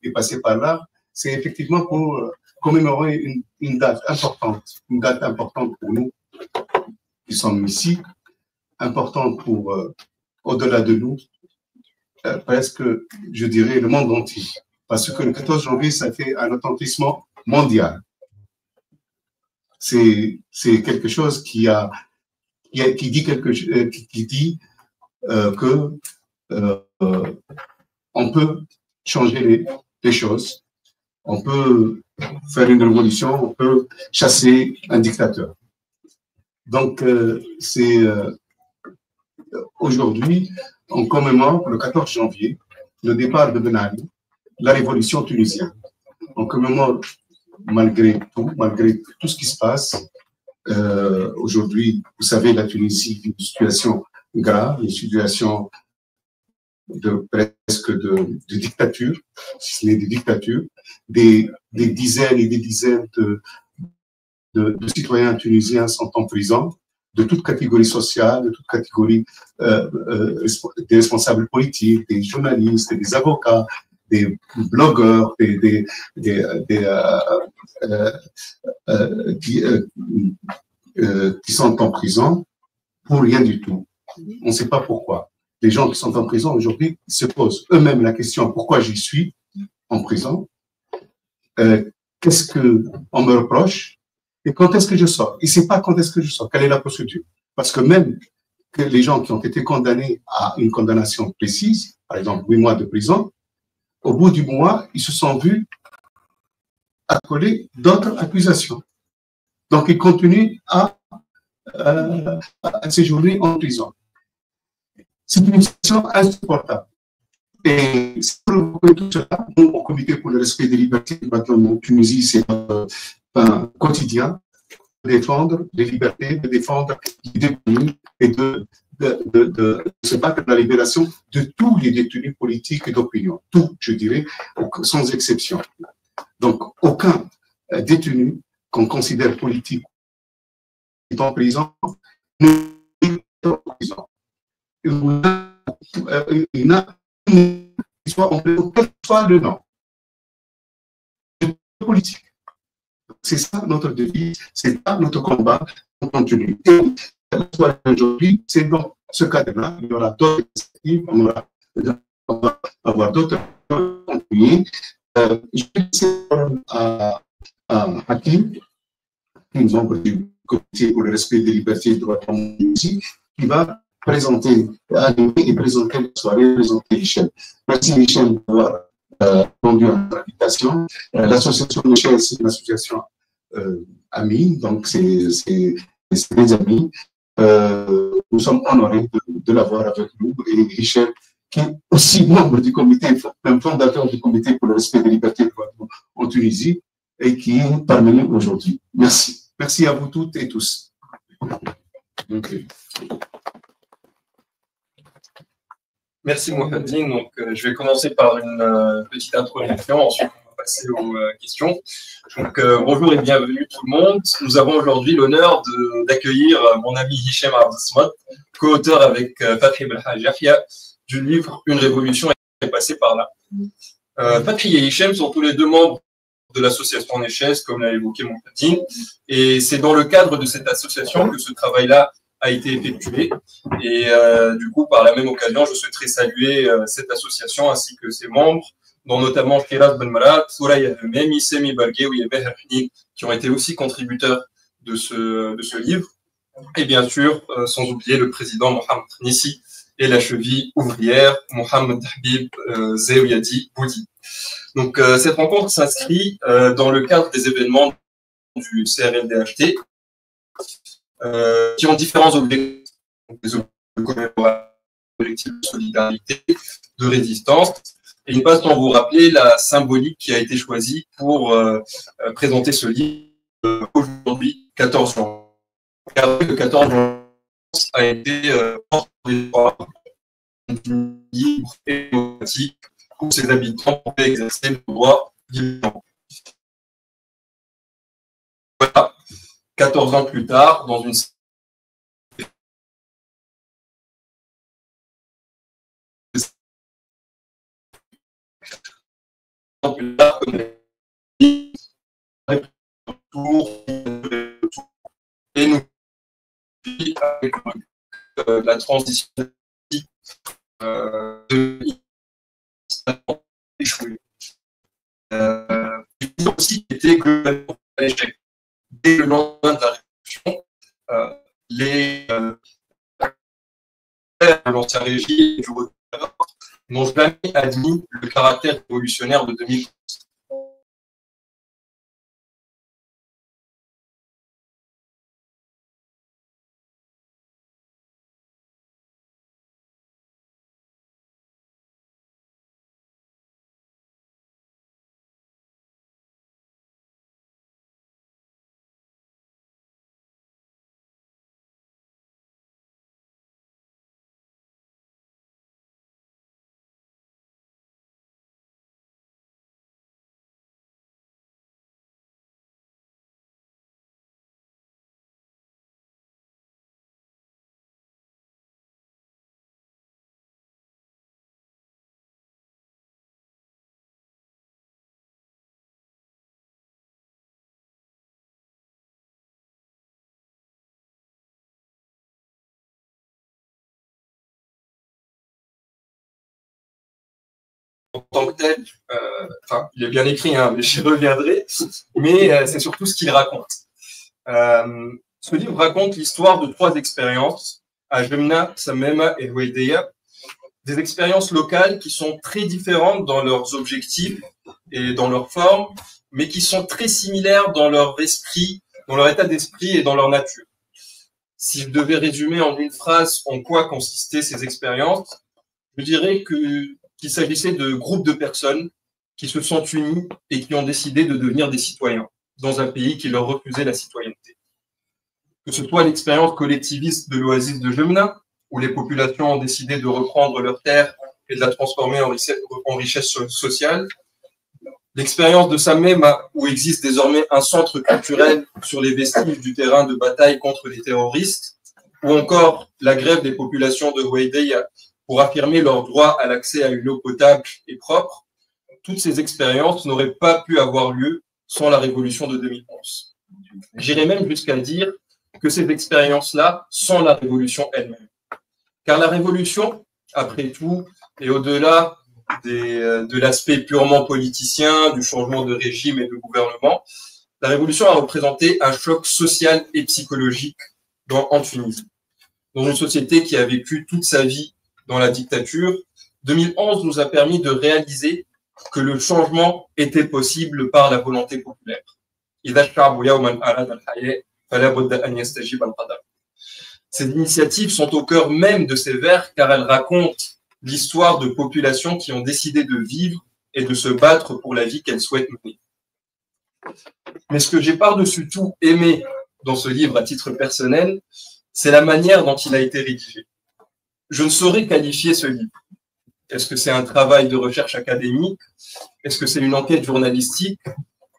est passé par là, c'est effectivement pour commémorer une date importante pour nous qui sommes ici, importante pour, au-delà de nous, presque, je dirais, le monde entier. Parce que le 14 janvier, ça fait un retentissement mondial. C'est quelque chose qui dit que on peut changer les choses, on peut faire une révolution, on peut chasser un dictateur. Donc, aujourd'hui, on commémore le 14 janvier le départ de Ben Ali, la révolution tunisienne. On commémore malgré tout ce qui se passe. Aujourd'hui, vous savez, la Tunisie vit une situation grave, une situation presque de dictature, si ce n'est de dictature, des dizaines et des dizaines de citoyens tunisiens sont en prison, de toute catégorie sociale, de toute catégorie des responsables politiques, des journalistes, des avocats, des blogueurs, qui sont en prison pour rien du tout. On ne sait pas pourquoi. Les gens qui sont en prison aujourd'hui se posent eux-mêmes la question pourquoi j'y suis en prison, qu'est-ce qu'on me reproche et quand est-ce que je sors. Ils ne savent pas quand est-ce que je sors, quelle est la procédure. Parce que même que les gens qui ont été condamnés à une condamnation précise, par exemple 8 mois de prison, au bout du mois, ils se sont vus accoler d'autres accusations. Donc, ils continuent à séjourner en prison. C'est une situation insupportable. Et pour tout cela, nous, au Comité pour le respect des libertés en Tunisie, c'est un quotidien de défendre les libertés, de défendre les détenus et de se battre pour la libération de tous les détenus politiques et d'opinion. Tout, je dirais, sans exception. Donc, aucun détenu qu'on considère politique est en prison n'est en prison. Il n'a soit en prison, quel que soit le nom. Politique. C'est ça notre défi, c'est ça notre combat en continu. Et aujourd'hui, c'est dans ce cadre-là, il y aura d'autres initiatives, on va avoir d'autres contenus. Je vais laisser à Hakim, membre du Comité pour le respect des libertés et des droits de l'homme ici, qui va présenter, animer et présenter la soirée, présenter Hichem. Merci Hichem d'avoir répondu à l'invitation. L'association Michel, c'est une association amie, donc c'est des amis. Nous sommes honorés de l'avoir avec nous. Et Hichem, qui est aussi membre du comité, même fondateur du Comité pour le respect des libertés et des droits de l'homme en Tunisie, et qui est parmi nous aujourd'hui. Merci. Merci à vous toutes et tous. Okay. Merci Mohamed. Donc, je vais commencer par une petite introduction, ensuite on va passer aux questions. Donc, bonjour et bienvenue tout le monde. Nous avons aujourd'hui l'honneur d'accueillir mon ami Hichem Abdessamad, co-auteur avec Fathi Belhaj Yahya du livre Une révolution est passée par là. Fathi et Hichem sont tous les deux membres de l'association Néchez, comme l'a évoqué Mohamed. Et c'est dans le cadre de cette association que ce travail-là a été effectué. Et du coup, par la même occasion, je souhaiterais saluer cette association ainsi que ses membres, dont notamment Firas Ben Marat, Souraya Memi, Semi Barguewi et Beher Hnid, qui ont été aussi contributeurs de ce livre. Et bien sûr, sans oublier le président Mohamed Nissi et la cheville ouvrière Mohamed Habib Zewiyadi Boudi. Donc, cette rencontre s'inscrit dans le cadre des événements du CRLDHT, qui ont différents objectifs, des objectifs de commémoration, objectifs de solidarité, de résistance. Et il passe sans vous rappeler la symbolique qui a été choisie pour présenter ce livre aujourd'hui, 14 janvier. Le 14 janvier a été libre et démocratique pour ses habitants pour exercer le droit librement. Voilà, 14 ans plus tard, dans une et nous avec la transition échoué. Aussi était globalement à l'échec. Dès le lendemain de la révolution, les de l'ancien régime et du retour n'ont jamais admis le caractère révolutionnaire de 2011. En tant que tel, il est bien écrit, hein, mais j'y reviendrai, mais c'est surtout ce qu'il raconte. Ce livre raconte l'histoire de 3 expériences, à Jemna, Samema et Houédeya, des expériences locales qui sont très différentes dans leurs objectifs et dans leur forme, mais qui sont très similaires dans leur esprit, dans leur état d'esprit et dans leur nature. Si je devais résumer en une phrase en quoi consistaient ces expériences, je dirais qu'il s'agissait de groupes de personnes qui se sont unis et qui ont décidé de devenir des citoyens dans un pays qui leur refusait la citoyenneté. Que ce soit l'expérience collectiviste de l'oasis de Jemna, où les populations ont décidé de reprendre leurs terres et de la transformer en richesse sociale, l'expérience de Samema, où existe désormais un centre culturel sur les vestiges du terrain de bataille contre les terroristes, ou encore la grève des populations de Houédeya pour affirmer leur droit à l'accès à une eau potable et propre, toutes ces expériences n'auraient pas pu avoir lieu sans la révolution de 2011. J'irais même jusqu'à dire que ces expériences-là sans la révolution elle-même. Car la révolution, après tout, et au-delà de l'aspect purement politicien, du changement de régime et de gouvernement, la révolution a représenté un choc social et psychologique en Tunisie. Dans une société qui a vécu toute sa vie dans la dictature, 2011 nous a permis de réaliser que le changement était possible par la volonté populaire. Ces initiatives sont au cœur même de ces vers car elles racontent l'histoire de populations qui ont décidé de vivre et de se battre pour la vie qu'elles souhaitent mener. Mais ce que j'ai par-dessus tout aimé dans ce livre à titre personnel, c'est la manière dont il a été rédigé. Je ne saurais qualifier ce livre. Est-ce que c'est un travail de recherche académique? Est-ce que c'est une enquête journalistique?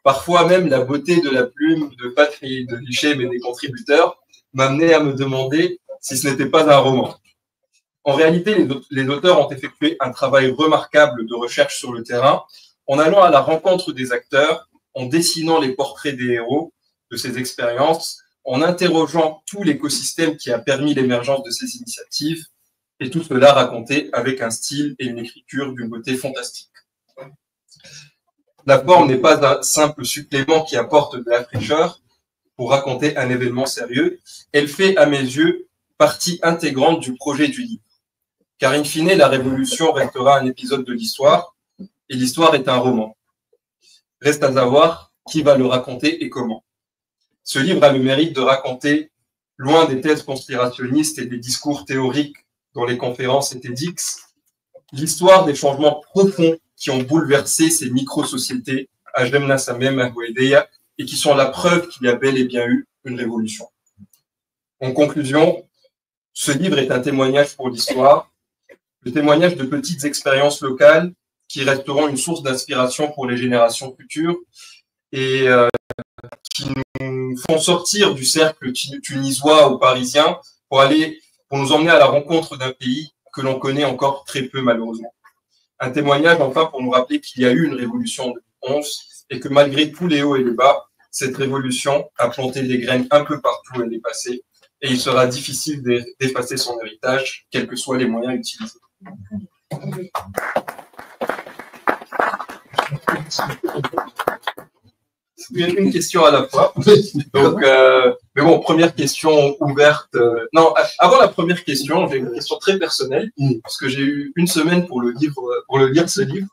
Parfois même la beauté de la plume de Patrick de Hichem et des contributeurs m'amenait à me demander si ce n'était pas un roman. En réalité, les auteurs ont effectué un travail remarquable de recherche sur le terrain en allant à la rencontre des acteurs, en dessinant les portraits des héros de ces expériences, en interrogeant tout l'écosystème qui a permis l'émergence de ces initiatives, et tout cela raconté avec un style et une écriture d'une beauté fantastique. La forme n'est pas un simple supplément qui apporte de la fraîcheur pour raconter un événement sérieux, elle fait, à mes yeux, partie intégrante du projet du livre. Car in fine, la Révolution restera un épisode de l'histoire, et l'histoire est un roman. Reste à savoir qui va le raconter et comment. Ce livre a le mérite de raconter, loin des thèses conspirationnistes et des discours théoriques dans les conférences et TEDx, l'histoire des changements profonds qui ont bouleversé ces micro-sociétés à Jemna Samem, à Houédeya, et qui sont la preuve qu'il y a bel et bien eu une révolution. En conclusion, ce livre est un témoignage pour l'histoire, le témoignage de petites expériences locales qui resteront une source d'inspiration pour les générations futures et qui nous font sortir du cercle tunisois ou parisien pour nous emmener à la rencontre d'un pays que l'on connaît encore très peu malheureusement. Un témoignage enfin pour nous rappeler qu'il y a eu une révolution en 2011 et que malgré tous les hauts et les bas, cette révolution a planté des graines un peu partout et dépassé. Et il sera difficile d'effacer son héritage, quels que soient les moyens utilisés. Une question à la fois. Donc, mais bon, première question ouverte. Non, avant la première question, j'ai une question très personnelle, parce que j'ai eu une semaine pour le lire ce livre,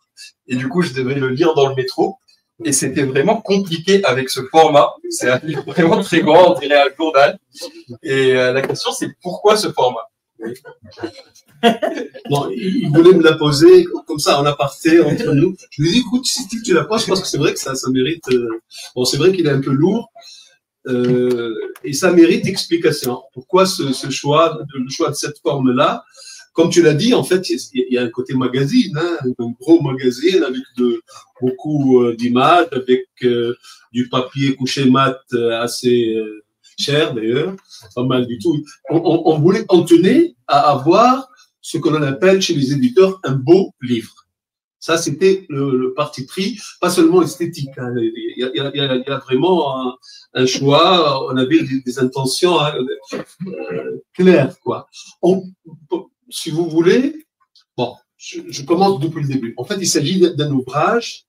et du coup, je devais le lire dans le métro. Et c'était vraiment compliqué avec ce format. C'est un livre vraiment très grand, on dirait un journal. Et la question, c'est pourquoi ce format? Bon, il voulait me la poser comme ça en aparté entre nous. Je lui ai dit, écoute, si tu la poses, je pense que c'est vrai que ça mérite. Bon, c'est vrai qu'il est un peu lourd et ça mérite explication. Pourquoi le choix de cette forme-là? Comme tu l'as dit, en fait, il y a un côté magazine, hein, un gros magazine avec beaucoup d'images, avec du papier couché mat assez cher d'ailleurs, pas mal du tout. On tenait à avoir ce que l'on appelle chez les éditeurs un beau livre. Ça, c'était le parti pris, pas seulement esthétique. Hein. Il y a vraiment un choix, on avait des intentions claires, quoi. Si vous voulez, bon, je commence depuis le début. En fait, il s'agit d'un ouvrage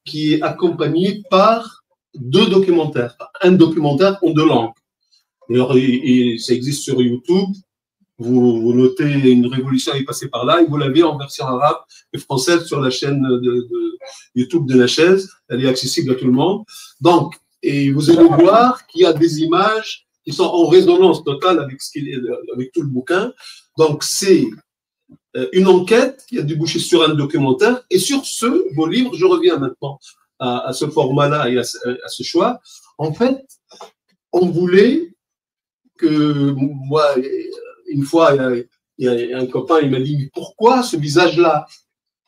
qui est accompagné par 2 documentaires. Un documentaire en 2 langues. D'ailleurs, ça existe sur YouTube. Vous notez Une révolution est passée par là, et vous l'avez en version arabe et française sur la chaîne de YouTube de la chaise. Elle est accessible à tout le monde. Donc, et vous allez voir qu'il y a des images qui sont en résonance totale avec tout le bouquin. Donc, c'est une enquête qui a débouché sur un documentaire. Et sur ce beau livre, je reviens maintenant à ce format-là et à ce choix. En fait, on voulait que moi, une fois, il y a un copain, il m'a dit, mais pourquoi ce visage-là?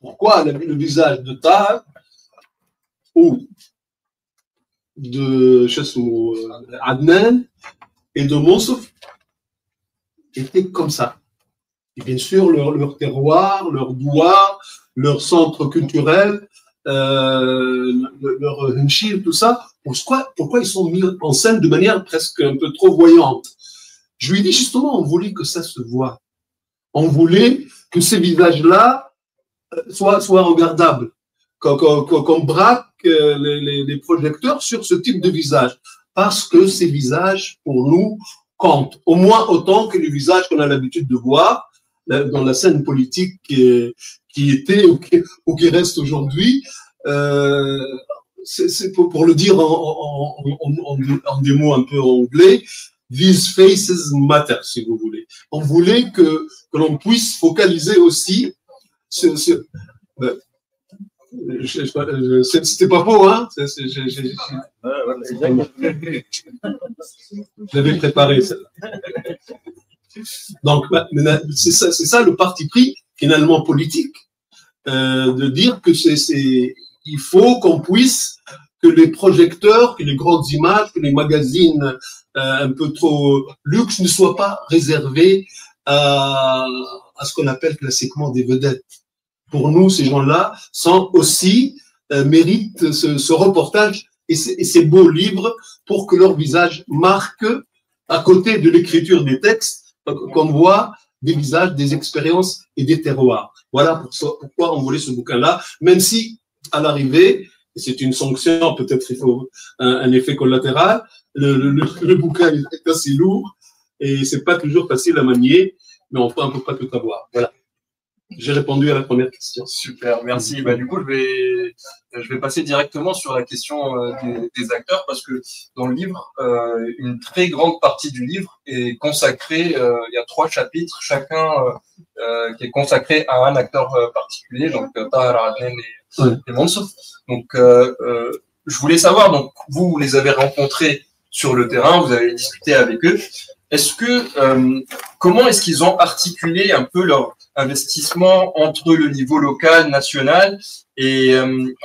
Pourquoi le visage de Taha ou de Adnan et de Moussouf étaient comme ça? Et bien sûr, leur terroir, leur douar, leur centre culturel, leur hunchir, tout ça, pourquoi ils sont mis en scène de manière presque un peu trop voyante? Je lui ai dit justement, on voulait que ça se voit. On voulait que ces visages-là soient regardables, qu'on braque les projecteurs sur ce type de visage. Parce que ces visages, pour nous, comptent au moins autant que les visages qu'on a l'habitude de voir dans la scène politique qui était ou qui reste aujourd'hui. C'est pour le dire en des mots un peu anglais, these faces matter, si vous voulez. On voulait que l'on puisse focaliser aussi c'était pas faux, hein? J'avais préparé celle-là. Donc, c'est ça le parti pris, finalement politique, de dire que il faut qu'on puisse, que les projecteurs, que les grandes images, que les magazines un peu trop luxe ne soient pas réservés à ce qu'on appelle classiquement des vedettes. Pour nous, ces gens-là sont aussi méritent ce reportage et ces beaux livres pour que leur visage marque, à côté de l'écriture des textes, qu'on voit des visages, des expériences et des terroirs. Voilà pourquoi on voulait ce bouquin-là, même si, à l'arrivée, c'est une sanction, peut-être il faut un effet collatéral, le bouquin est assez lourd et c'est pas toujours facile à manier, mais enfin, on ne peut pas tout avoir. Voilà. J'ai répondu à la première question. Super, merci. Bah, du coup, je vais passer directement sur la question des acteurs parce que dans le livre, une très grande partie du livre est consacrée, il y a 3 chapitres, chacun qui est consacré à un acteur particulier, donc Tahar, Adnan et Moussouf. Donc, je voulais savoir, donc vous les avez rencontrés sur le terrain, vous avez discuté avec eux. Comment est-ce qu'ils ont articulé un peu leur investissement entre le niveau local, national et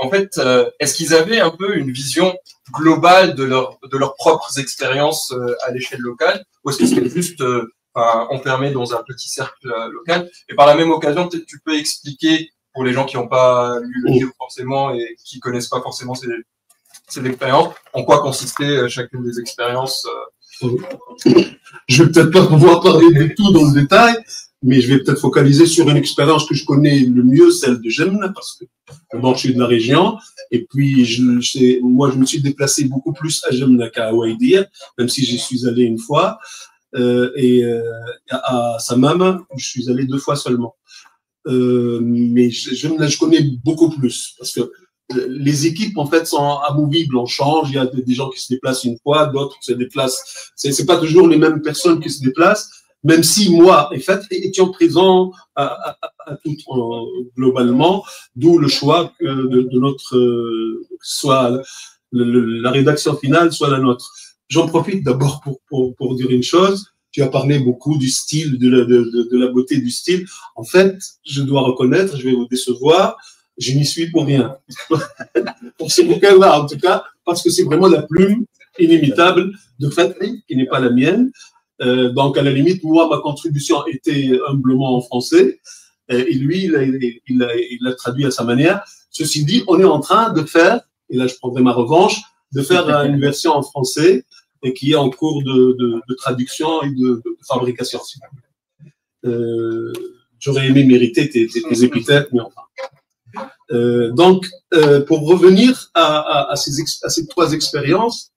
en fait, est-ce qu'ils avaient un peu une vision globale de leurs propres expériences à l'échelle locale ou est-ce que c'était juste enfermé dans un petit cercle local? Et par la même occasion, peut-être tu peux expliquer pour les gens qui n'ont pas lu le livre forcément et qui connaissent pas forcément ces expériences, en quoi consistait chacune des expériences Je vais peut-être pas pouvoir parler de tout dans le détail, mais je vais peut-être focaliser sur une expérience que je connais le mieux, celle de Jemna, parce que d'abord je suis de la région, et puis moi je me suis déplacé beaucoup plus à Jemna qu'à Ouaidir, même si j'y suis allé une fois, et à Samam, je suis allé 2 fois seulement. Mais Jemna, je connais beaucoup plus, parce que les équipes, en fait, sont amovibles, on change, il y a des gens qui se déplacent une fois, d'autres se déplacent, c'est pas toujours les mêmes personnes qui se déplacent, même si moi, en fait, étions présents à tout, globalement, d'où le choix de notre, soit la rédaction finale, soit la nôtre. J'en profite d'abord pour dire une chose. Tu as parlé beaucoup du style, de la beauté du style. En fait, je dois reconnaître, je vais vous décevoir, je n'y suis pour rien. Pour ce bouquin-là, en tout cas, parce que c'est vraiment la plume inimitable de Fatri, qui n'est pas la mienne. Donc, à la limite, moi, ma contribution était humblement en français, et lui, il l'a traduit à sa manière. Ceci dit, on est en train de faire, et là, je prendrai ma revanche, de faire une version en français, et qui est en cours de traduction et de fabrication. J'aurais aimé mériter tes épithètes, mais enfin. Donc, pour revenir à ces 3 expériences,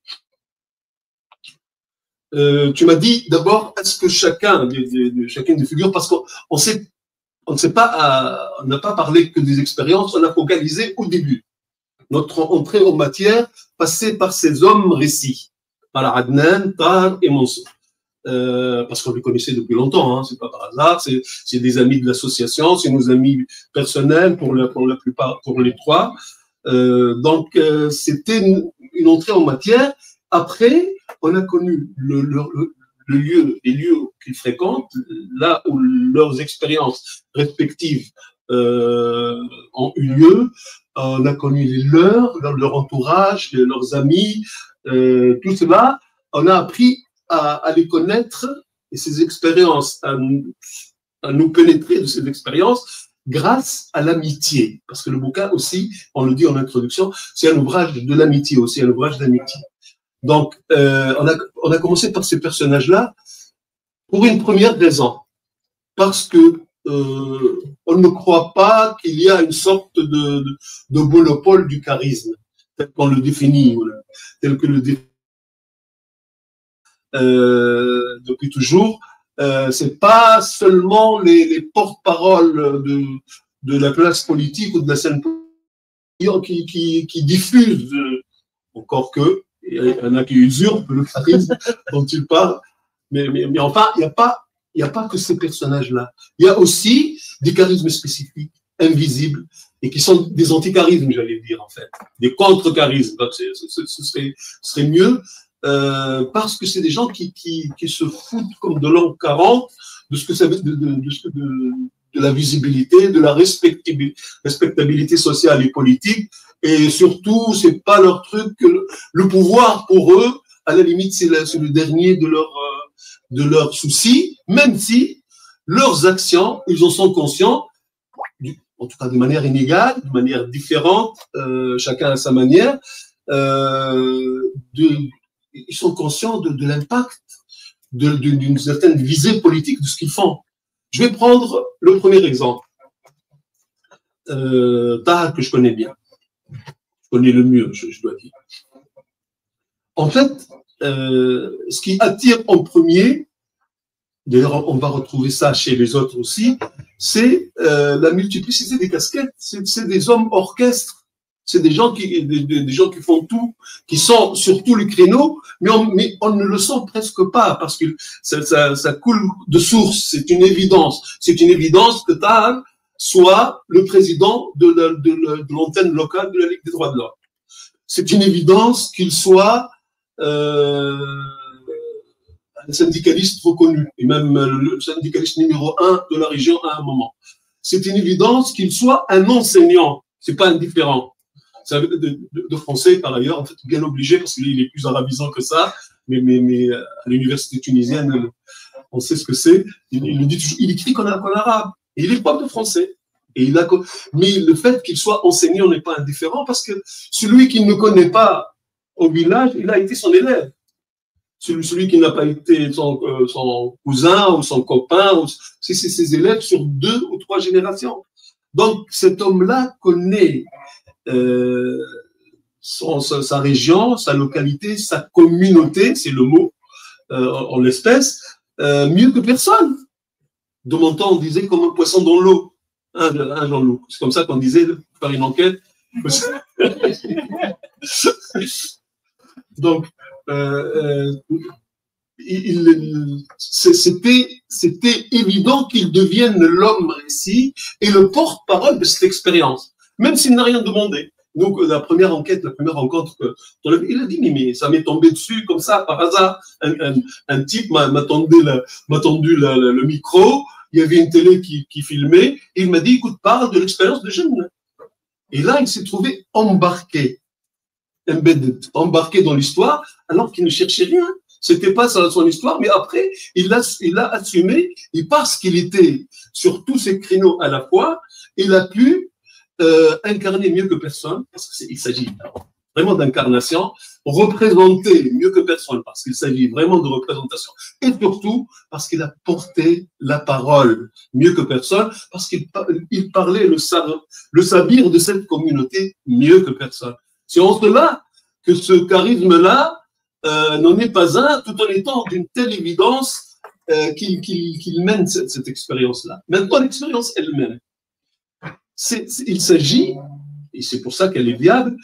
tu m'as dit d'abord, est-ce que chacune des figures, parce qu'on n'a pas parlé que des expériences, on a focalisé au début. Notre entrée en matière passait par ces hommes récits, par Adnan, Tahar et Mansour. Parce qu'on les connaissait depuis longtemps, hein, c'est pas par hasard, c'est des amis de l'association, c'est nos amis personnels pour la plupart, pour les 3. Donc, c'était une entrée en matière. Après, on a connu les lieux qu'ils fréquentent, là où leurs expériences respectives ont eu lieu. On a connu les leurs, leur entourage, leurs amis, tout cela. On a appris à les connaître et ces expériences, à nous pénétrer de ces expériences grâce à l'amitié. Parce que le bouquin aussi, on le dit en introduction, c'est un ouvrage de l'amitié aussi, un ouvrage d'amitié. Donc, on a commencé par ces personnages-là pour une première raison. Parce que on ne croit pas qu'il y a une sorte de monopole du charisme, tel qu'on le définit, tel que le définit depuis toujours. C'est pas seulement les porte-paroles de la classe politique ou de la scène politique qui diffusent, encore que il y en a qui usurpent le charisme dont il parle, mais enfin, il n'y a pas que ces personnages-là. Il y a aussi des charismes spécifiques, invisibles, et qui sont des anti-charismes, j'allais dire, en fait, des contre-charismes. Ce serait mieux, parce que c'est des gens qui se foutent comme de l'an 40 de ce que ça veut, de la visibilité, de la respectabilité sociale et politique, et surtout, c'est pas leur truc, le pouvoir pour eux, à la limite, c'est le dernier de leurs soucis, même si leurs actions, ils en sont conscients, en tout cas de manière inégale, de manière différente, chacun à sa manière, ils sont conscients de l'impact d'une certaine visée politique de ce qu'ils font. Je vais prendre le premier exemple. Tahar, que je connais bien. Je connais le mieux, je dois dire. En fait, ce qui attire en premier, d'ailleurs on va retrouver ça chez les autres aussi, c'est la multiplicité des casquettes. C'est des hommes orchestres. C'est des gens qui font tout, qui sont sur tous les créneaux, mais on ne le sent presque pas parce que ça coule de source. C'est une évidence. C'est une évidence que Tahar soit le président de l'antenne locale de la Ligue des droits de l'homme. C'est une évidence qu'il soit un syndicaliste reconnu, et même le syndicaliste numéro 1 de la région à un moment. C'est une évidence qu'il soit un enseignant. C'est pas indifférent. De français, par ailleurs, en fait, bien obligé, parce qu'il est plus arabisant que ça, mais à l'université tunisienne, on sait ce que c'est. Il le dit toujours, il écrit qu'en arabe, et il est prof de français. Et mais le fait qu'il soit enseignant n'est pas indifférent parce que celui qui ne connaît pas au village, il a été son élève. Celui qui n'a pas été son cousin ou son copain, c'est ses élèves sur 2 ou 3 générations. Donc cet homme-là connaît sa région, sa localité, sa communauté, c'est le mot en l'espèce, mieux que personne. De mon temps, on disait comme un poisson dans l'eau. Dans l'eau. C'est comme ça qu'on disait, faire une enquête. Donc, c'était évident qu'il devienne l'homme récit et le porte-parole de cette expérience, même s'il n'a rien demandé. Donc, la première rencontre, il a dit, mais ça m'est tombé dessus comme ça, par hasard. Un type m'a tendu le micro, il y avait une télé qui filmait, et il m'a dit, écoute, parle de l'expérience de jeune. Et là, il s'est trouvé embarqué dans l'histoire, alors qu'il ne cherchait rien. C'était pas son histoire, mais après, il l'a assumé, et parce qu'il était sur tous ces créneaux à la fois, il a pu incarner mieux que personne, parce qu'il s'agit vraiment d'incarnation, représenter mieux que personne, parce qu'il s'agit vraiment de représentation, et surtout parce qu'il a porté la parole mieux que personne, parce qu'il parlait le sabir de cette communauté mieux que personne. C'est en cela que ce charisme-là n'en est pas un, tout en étant d'une telle évidence qu'il mène cette expérience-là. Maintenant, l'expérience elle-même, il s'agit, et c'est pour ça qu'elle est viable,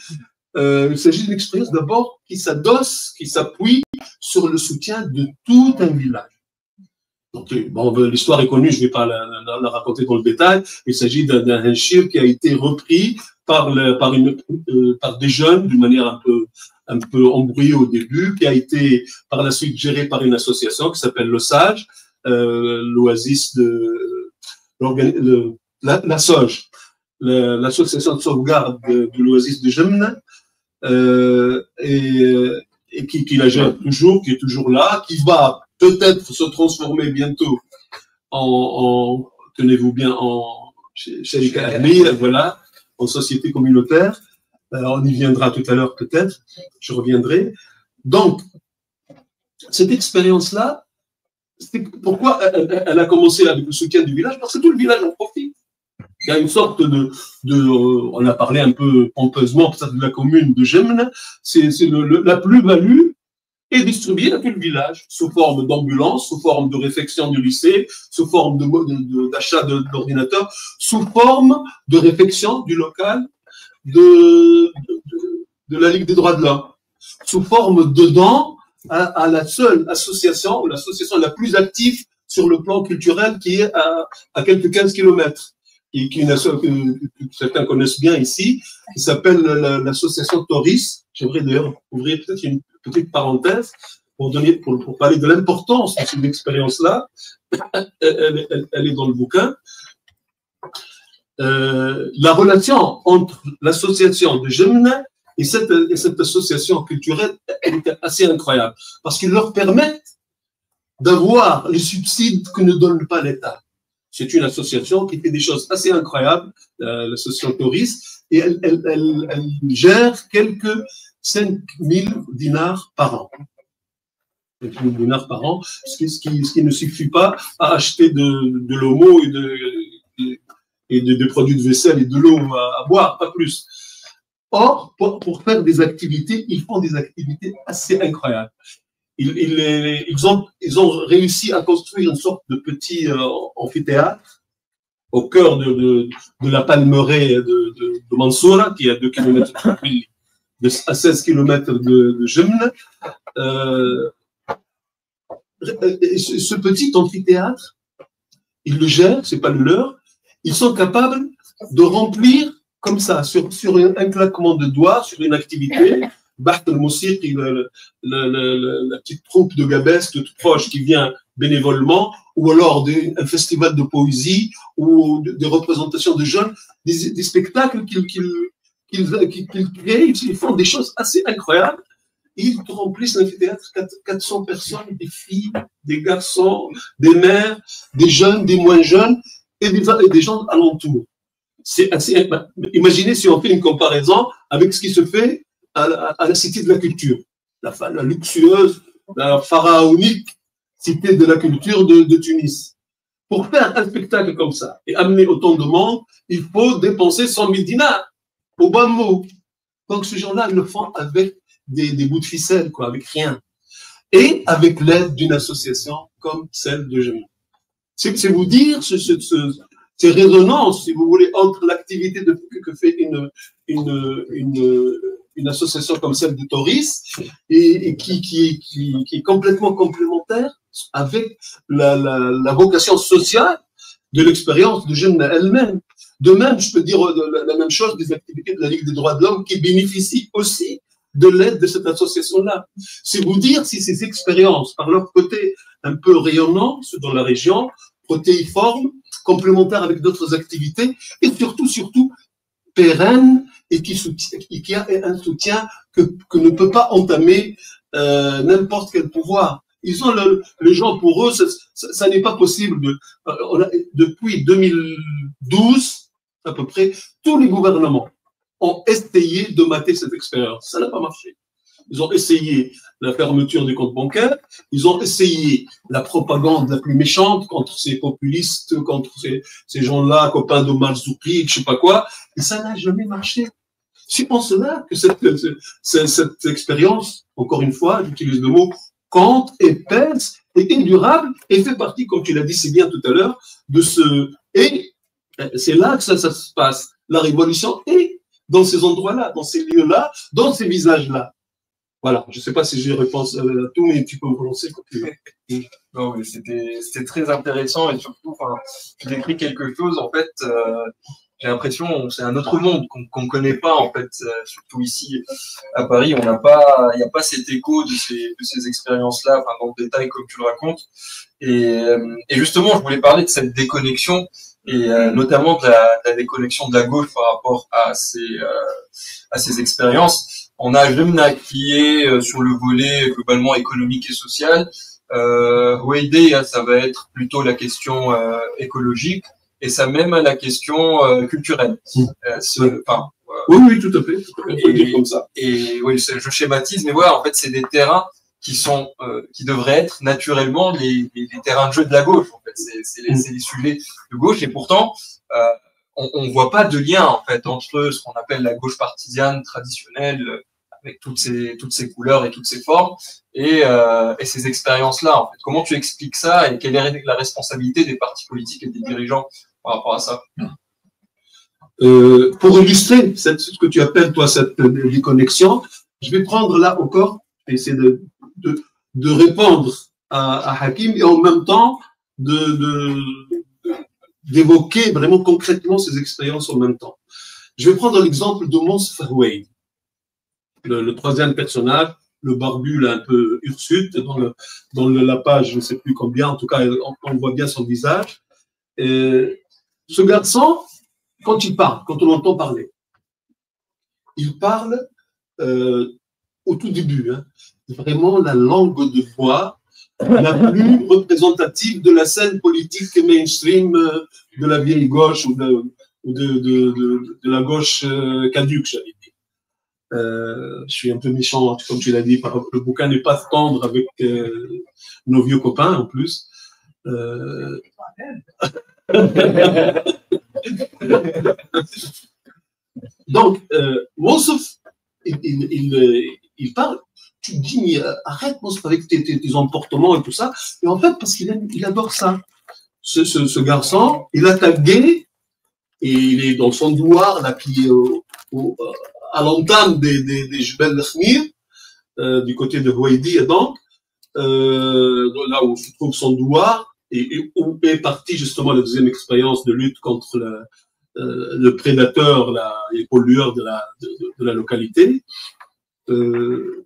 il s'agit d'une expérience d'abord qui s'appuie sur le soutien de tout un village. Donc, bon, l'histoire est connue, je ne vais pas la raconter dans le détail. Il s'agit d'un henchir qui a été repris par des jeunes d'une manière un peu embrouillée au début, qui a été par la suite géré par une association qui s'appelle l'Osage, l'Oasis de la SOGE, l'association de sauvegarde de l'Oasis de Jemna, et qui la gère toujours, qui est toujours là, qui va peut-être se transformer bientôt tenez-vous bien, en Sharika Ahliya, voilà, en société communautaire. On y viendra tout à l'heure peut-être, je reviendrai. Donc, cette expérience-là, pourquoi elle a commencé avec le soutien du village? Parce que tout le village en profite. Il y a une sorte on a parlé un peu pompeusement peut-être de la commune de Jemna, c'est la plus-value est distribuée à tout le village, sous forme d'ambulance, sous forme de réfection du lycée, sous forme d'achat d'ordinateurs, sous forme de réfection du local de la Ligue des droits de l'homme, sous forme de dons à la seule association, ou l'association la plus active sur le plan culturel qui est à quelques 15 kilomètres, et que certains connaissent bien ici, qui s'appelle l'association Toris. J'aimerais d'ailleurs ouvrir peut-être une petite parenthèse pour parler de l'importance de cette expérience-là. Elle est dans le bouquin. La relation entre l'association de Jemna et cette association culturelle, elle est assez incroyable, parce qu'ils leur permettent d'avoir les subsides que ne donne pas l'État. C'est une association qui fait des choses assez incroyables, l'association Toris, et elle gère quelques 5 000 dinars par an. 5 000 dinars par an, ce qui ne suffit pas à acheter de l'homo et de produits de vaisselle et de l'eau à boire, pas plus. Or, pour faire des activités, ils font des activités assez incroyables. Ils ont réussi à construire une sorte de petit amphithéâtre au cœur de la palmeraie de Mansoura, qui est à 2 km à 16 km de Jemna. Ce petit amphithéâtre, ils le gèrent, c'est pas le leur. Ils sont capables de remplir comme ça, sur un claquement de doigts, sur une activité. Baht al-Moussiqi, la petite troupe de gabesques tout proche qui vient bénévolement, ou alors un festival de poésie, ou des représentations de jeunes, des spectacles qu'ils créent, ils font des choses assez incroyables. Ils remplissent l'amphithéâtre, 400 personnes, des filles, des garçons, des mères, des jeunes, des moins jeunes, et des gens alentours. Imaginez si on fait une comparaison avec ce qui se fait à la Cité de la Culture, la luxueuse, la pharaonique Cité de la Culture de Tunis. Pour faire un spectacle comme ça et amener autant de monde, il faut dépenser 100 000 dinars, au bas mot. Donc, ces gens-là le font avec des bouts de ficelle, quoi, avec rien. Et avec l'aide d'une association comme celle de Jemna. C'est vous dire ces résonances, si vous voulez, entre l'activité que fait une association comme celle de Toris et qui est complètement complémentaire avec la vocation sociale de l'expérience de Jemna elle-même. De même, je peux dire la même chose des activités de la Ligue des droits de l'homme qui bénéficient aussi de l'aide de cette association-là. C'est vous dire si ces expériences, par leur côté un peu rayonnant dans la région, protéiforme, complémentaire avec d'autres activités, et surtout, pérenne, et qui a un soutien que ne peut pas entamer n'importe quel pouvoir. Ils ont les gens, pour eux, ça n'est pas possible. Depuis 2012, à peu près, tous les gouvernements ont essayé de mater cette expérience. Ça n'a pas marché. Ils ont essayé la fermeture des comptes bancaires, ils ont essayé la propagande la plus méchante contre ces populistes, contre ces gens-là, copains d'Omar Zoukri, je sais pas quoi, et ça n'a jamais marché. C'est pour cela que cette expérience, encore une fois, j'utilise le mot, compte et pèse, et est durable, et fait partie, comme tu l'as dit si bien tout à l'heure, de et c'est là que ça se passe. La révolution est dans ces endroits-là, dans ces lieux-là, dans ces visages-là. Voilà, je ne sais pas si j'ai réponse à tout, mais tu peux me prononcer quand tu veux. Non, mais c'était très intéressant et surtout, tu décris quelque chose, en fait, j'ai l'impression, c'est un autre monde qu'on ne connaît pas, en fait, surtout ici à Paris, il n'y a pas cet écho de ces expériences-là, dans le détail comme tu le racontes. Et justement, je voulais parler de cette déconnexion et notamment de la déconnexion de la gauche par rapport à ces expériences. On a Jemna qui est sur le volet globalement économique et social. Wade, ça va être plutôt la question écologique et ça même la question culturelle. Oui, tout à fait. On peut dire comme ça. Et oui, je schématise, mais voilà, en fait, c'est des terrains qui devraient être naturellement les terrains de jeu de la gauche. En fait, c'est les sujets de gauche et pourtant, on voit pas de lien en fait entre ce qu'on appelle la gauche partisane traditionnelle avec toutes ces couleurs et toutes ces formes et ces expériences-là. En fait, comment tu expliques ça et quelle est la responsabilité des partis politiques et des dirigeants par rapport à ça? Pour illustrer ce que tu appelles toi cette déconnexion, je vais prendre là encore essayer de répondre à Hakim et en même temps d'évoquer vraiment concrètement ces expériences en même temps. Je vais prendre l'exemple de Mons Farway, le troisième personnage, le barbu là, un peu hirsute, dans la page, je ne sais plus combien, en tout cas, on voit bien son visage. Et ce garçon, quand il parle, quand on l'entend parler, il parle au tout début, vraiment la langue de bois la plus représentative de la scène politique mainstream de la vieille gauche ou de la gauche caduque, j'allais dire. Je suis un peu méchant, comme tu l'as dit, le bouquin n'est pas tendre avec nos vieux copains en plus. Donc, Monsef, il parle, tu te dis, mais arrête Monsef avec tes emportements et tout ça. Et en fait, parce qu'il adore ça. Ce garçon, il a tagué, et il est dans son douar, là, qui est à l'entame des Jebel Khmir, du côté de Houaïdi, et donc, là où se trouve son douar, et où est partie justement la deuxième expérience de lutte contre le prédateur, les pollueurs de la localité. Il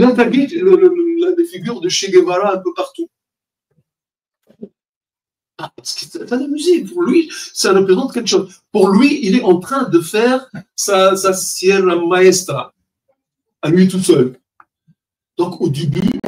a tagué des figures de Che Guevara un peu partout. Parce que c'est la musique, pour lui, ça représente quelque chose. Pour lui, il est en train de faire sa Sierra Maestra, à lui tout seul. Donc au début,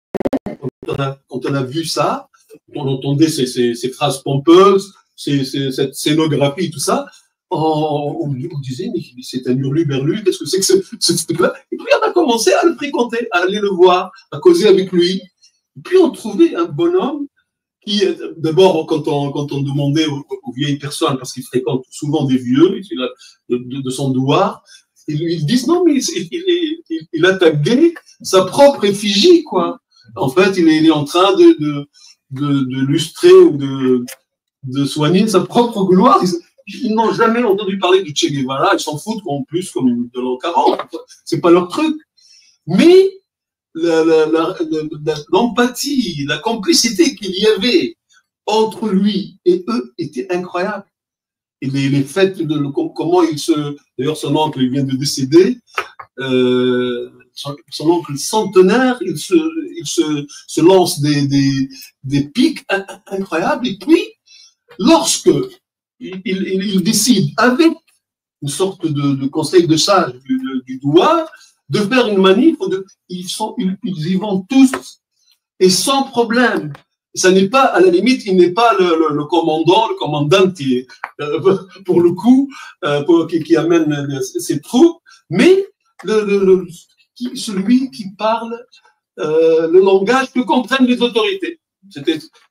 quand on a vu ça, on entendait ces phrases pompeuses, cette scénographie, tout ça, on disait, mais c'est un hurluberlu, qu'est-ce que c'est que ce truc-là? Et puis on a commencé à le fréquenter, à aller le voir, à causer avec lui. Et puis on trouvait un bonhomme qui, d'abord, quand on demandait aux vieilles personnes, parce qu'il fréquente souvent des vieux, de son douar, ils disent non, mais il a tagué sa propre effigie, quoi. En fait, il est en train de lustrer ou de soigner sa propre gloire. Ils n'ont jamais entendu parler du Che Guevara, ils s'en foutent en plus comme de l'an 40. C'est pas leur truc. Mais l'empathie, la complicité qu'il y avait entre lui et eux était incroyable. Et les faits, comment il se... D'ailleurs, son oncle, il vient de décéder. Son oncle centenaire, il se lance des pics incroyables. Et puis, lorsque il décide, avec une sorte de conseil de sage du douar, de faire une manif, ils y vont tous, et sans problème. Ça n'est pas, à la limite, il n'est pas le commandant qui est, pour le coup, qui amène ses troupes, mais celui qui parle le langage que comprennent les autorités.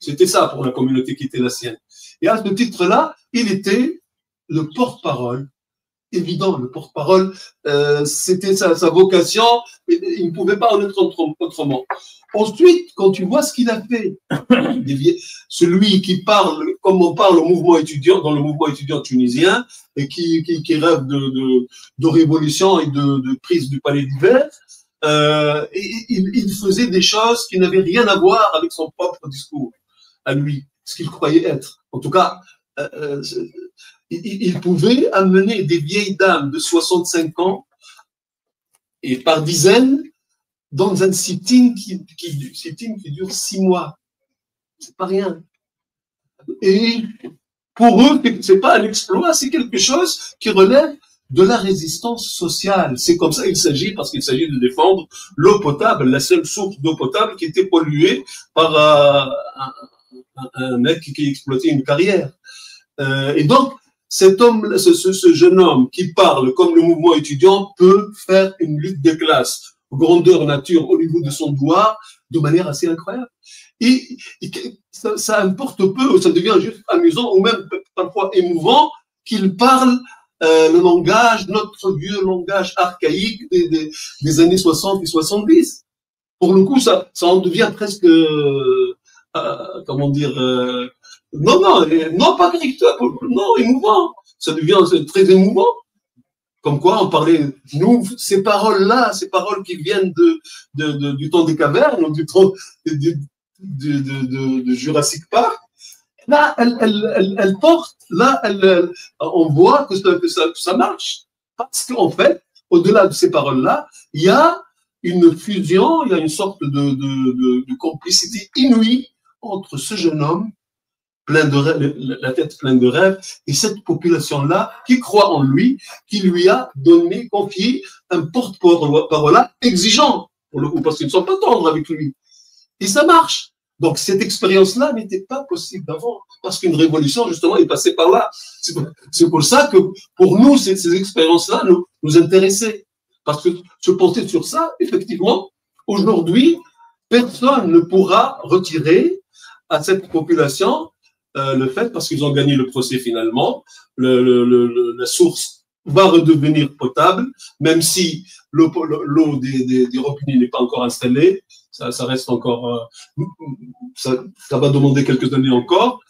C'était ça pour la communauté qui était la sienne. Et à ce titre-là, il était le porte-parole. Évident, le porte-parole, c'était sa vocation, il ne pouvait pas en être autrement. Ensuite, quand tu vois ce qu'il a fait, celui qui parle, comme on parle au mouvement étudiant, dans le mouvement étudiant tunisien, et qui rêve de révolution et de prise du palais d'hiver, il faisait des choses qui n'avaient rien à voir avec son propre discours, à lui, ce qu'il croyait être. En tout cas, il pouvait amener des vieilles dames de 65 ans, et par dizaines, dans un sitting qui dure 6 mois. C'est pas rien. Et pour eux, c'est pas un exploit, c'est quelque chose qui relève de la résistance sociale. C'est comme ça qu'il s'agit, parce qu'il s'agit de défendre l'eau potable, la seule source d'eau potable qui était polluée par un mec qui exploitait une carrière. Et donc, cet homme, ce jeune homme qui parle comme le mouvement étudiant peut faire une lutte des classes, grandeur nature au niveau de son doigt, de manière assez incroyable. Et ça importe peu, ça devient juste amusant ou même parfois émouvant qu'il parle le langage, notre vieux langage archaïque des années 60 et 70. Pour le coup, ça en devient presque, comment dire, non, pas correcteur, non, émouvant. Ça devient très émouvant. Comme quoi, on parlait, nous, ces paroles-là, ces paroles qui viennent du temps des cavernes, du temps de Jurassic Park, là, elles portent, là, on voit que ça marche. Parce qu'en fait, au-delà de ces paroles-là, il y a une fusion, il y a une sorte de complicité inouïe entre ce jeune homme, plein de rêves, la tête pleine de rêves, et cette population-là qui croit en lui, qui lui a donné, confié un porte-parole exigeant, pour le coup, parce qu'ils ne sont pas tendres avec lui. Et ça marche. Donc, cette expérience-là n'était pas possible avant, parce qu'une révolution, justement, est passée par là. C'est pour ça que, pour nous, ces expériences-là nous intéressaient. Parce que se penser sur ça, effectivement, aujourd'hui, personne ne pourra retirer à cette population le fait, parce qu'ils ont gagné le procès finalement, la source va redevenir potable, même si l'eau des robinets n'est pas encore installée, ça reste encore, ça va demander quelques années encore,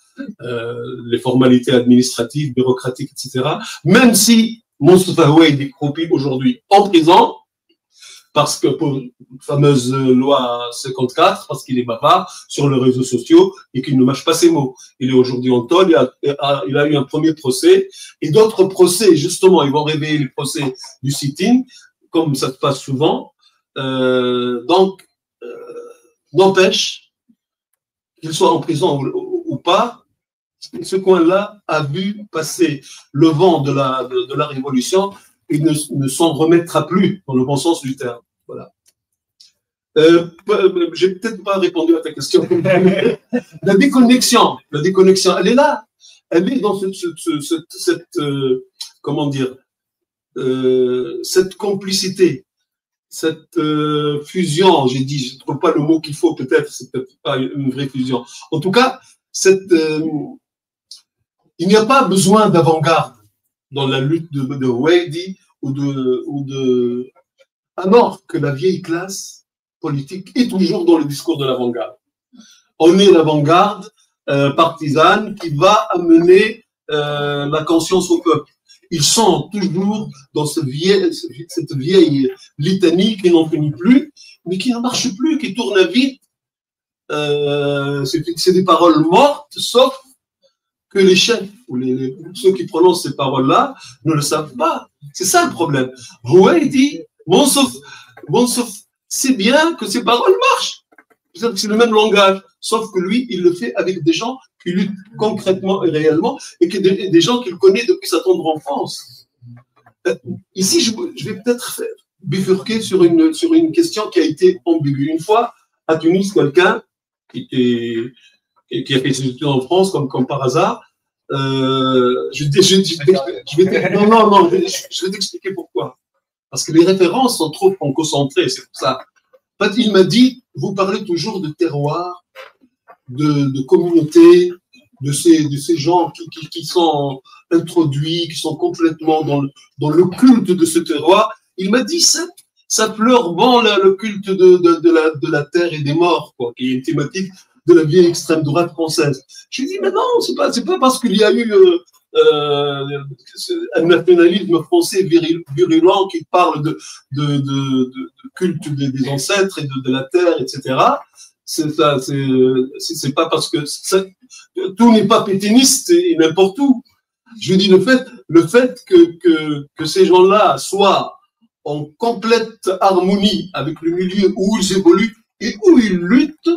les formalités administratives, bureaucratiques, etc. Même si Moustapha Ouaid est croupi aujourd'hui en prison, parce que pour la fameuse loi 54, parce qu'il est bavard sur les réseaux sociaux et qu'il ne mâche pas ses mots. Il est aujourd'hui en tôle, il a eu un premier procès, et d'autres procès, justement, ils vont réveiller les procès du sit-in, comme ça se passe souvent. Donc, n'empêche, qu'il soit en prison ou pas, ce coin-là a vu passer le vent de la révolution. Il ne s'en remettra plus, dans le bon sens du terme. Voilà. J'ai peut-être pas répondu à ta question. La déconnexion, elle est là. elle est dans comment dire, cette complicité, cette fusion, j'ai dit, je ne trouve pas le mot qu'il faut, peut-être, c'est peut-être pas une vraie fusion. En tout cas, il n'y a pas besoin d'avant-garde dans la lutte de Wadi alors que la vieille classe politique est toujours dans le discours de l'avant-garde. On est l'avant-garde partisane qui va amener la conscience au peuple. Ils sont toujours dans cette vieille litanie qui n'en finit plus, mais qui ne marche plus, qui tourne à vide. C'est des paroles mortes, sauf que les chefs ou ceux qui prononcent ces paroles-là ne le savent pas. C'est ça le problème. Rouet dit, Monsef, c'est bien que ces paroles marchent. C'est le même langage, sauf que lui, il le fait avec des gens qui luttent concrètement et réellement, et des gens qu'il connaît depuis sa tendre enfance. Ici, je vais peut-être bifurquer sur une question qui a été ambiguë. Une fois, à Tunis, quelqu'un qui a fait ses études en France, comme par hasard, je vais t'expliquer pourquoi. Parce que les références sont trop franco-centrées, c'est pour ça. En fait, il m'a dit, vous parlez toujours de terroir, de communauté, de ces gens qui sont introduits, qui sont complètement dans le culte de ce terroir. Il m'a dit, ça pleure bon le culte de la terre et des morts, quoi, qui est une thématique de la vieille extrême droite française. Je lui ai dit, mais non, c'est pas parce qu'il y a eu un nationalisme français virulent qui parle de culte des ancêtres et de la terre, etc. C'est pas parce que tout n'est pas pétainiste et n'importe où. Je dis le fait que ces gens-là soient en complète harmonie avec le milieu où ils évoluent et où ils luttent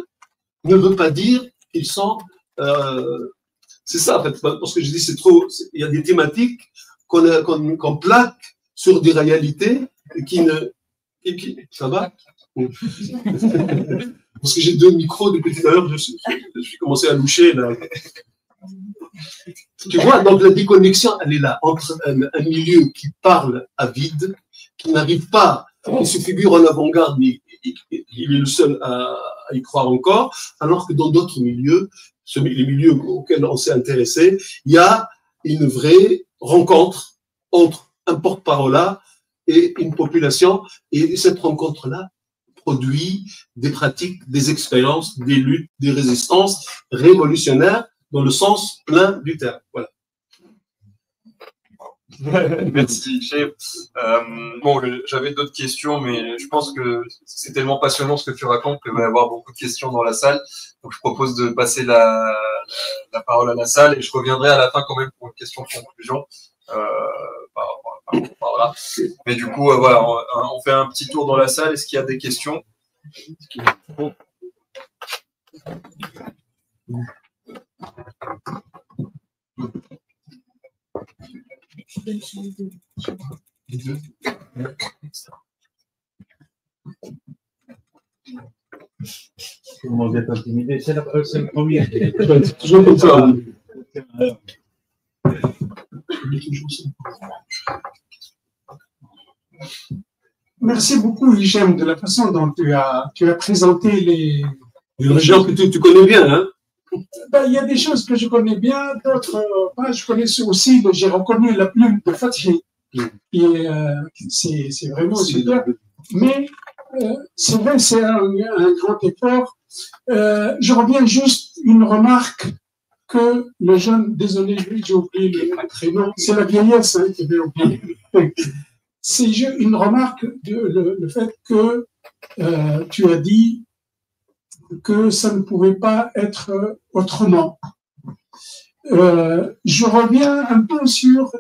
ne veut pas dire qu'ils sont c'est ça, en fait, parce que je dis c'est trop. Il y a des thématiques qu'on plaque sur des réalités ça va. Parce que j'ai deux micros depuis tout à l'heure, je suis commencé à loucher là. Tu vois, donc la déconnexion, elle est là entre un milieu qui parle à vide, qui n'arrive pas, qui se figure en avant-garde, mais il est le seul à y croire encore, alors que dans d'autres milieux, les milieux auxquels on s'est intéressé, il y a une vraie rencontre entre un porte-parole et une population, et cette rencontre-là produit des pratiques, des expériences, des luttes, des résistances révolutionnaires dans le sens plein du terme. Voilà. Merci, chef. Bon, j'avais d'autres questions, mais je pense que c'est tellement passionnant ce que tu racontes qu'il va y avoir beaucoup de questions dans la salle. Donc, je propose de passer la parole à la salle et je reviendrai à la fin quand même pour une question de conclusion. Par là. Mais du coup, voilà, on fait un petit tour dans la salle. Est-ce qu'il y a des questions? Comment vous êtes intimidé? C'est le premier. C'est toujours comme ça. Merci beaucoup, Hichem, de la façon dont tu as présenté les régions que tu connais bien, hein? Ben, il y a des choses que je connais bien, d'autres pas. Je connais aussi, j'ai reconnu la plume de Fatih. C'est vraiment super. Mais c'est vrai, c'est un grand effort. Je reviens juste une remarque que le jeune, désolé, j'ai oublié le prénom, c'est la vieillesse hein, qui avait oublié. C'est une remarque le fait que tu as dit que ça ne pouvait pas être autrement. Je reviens un peu sur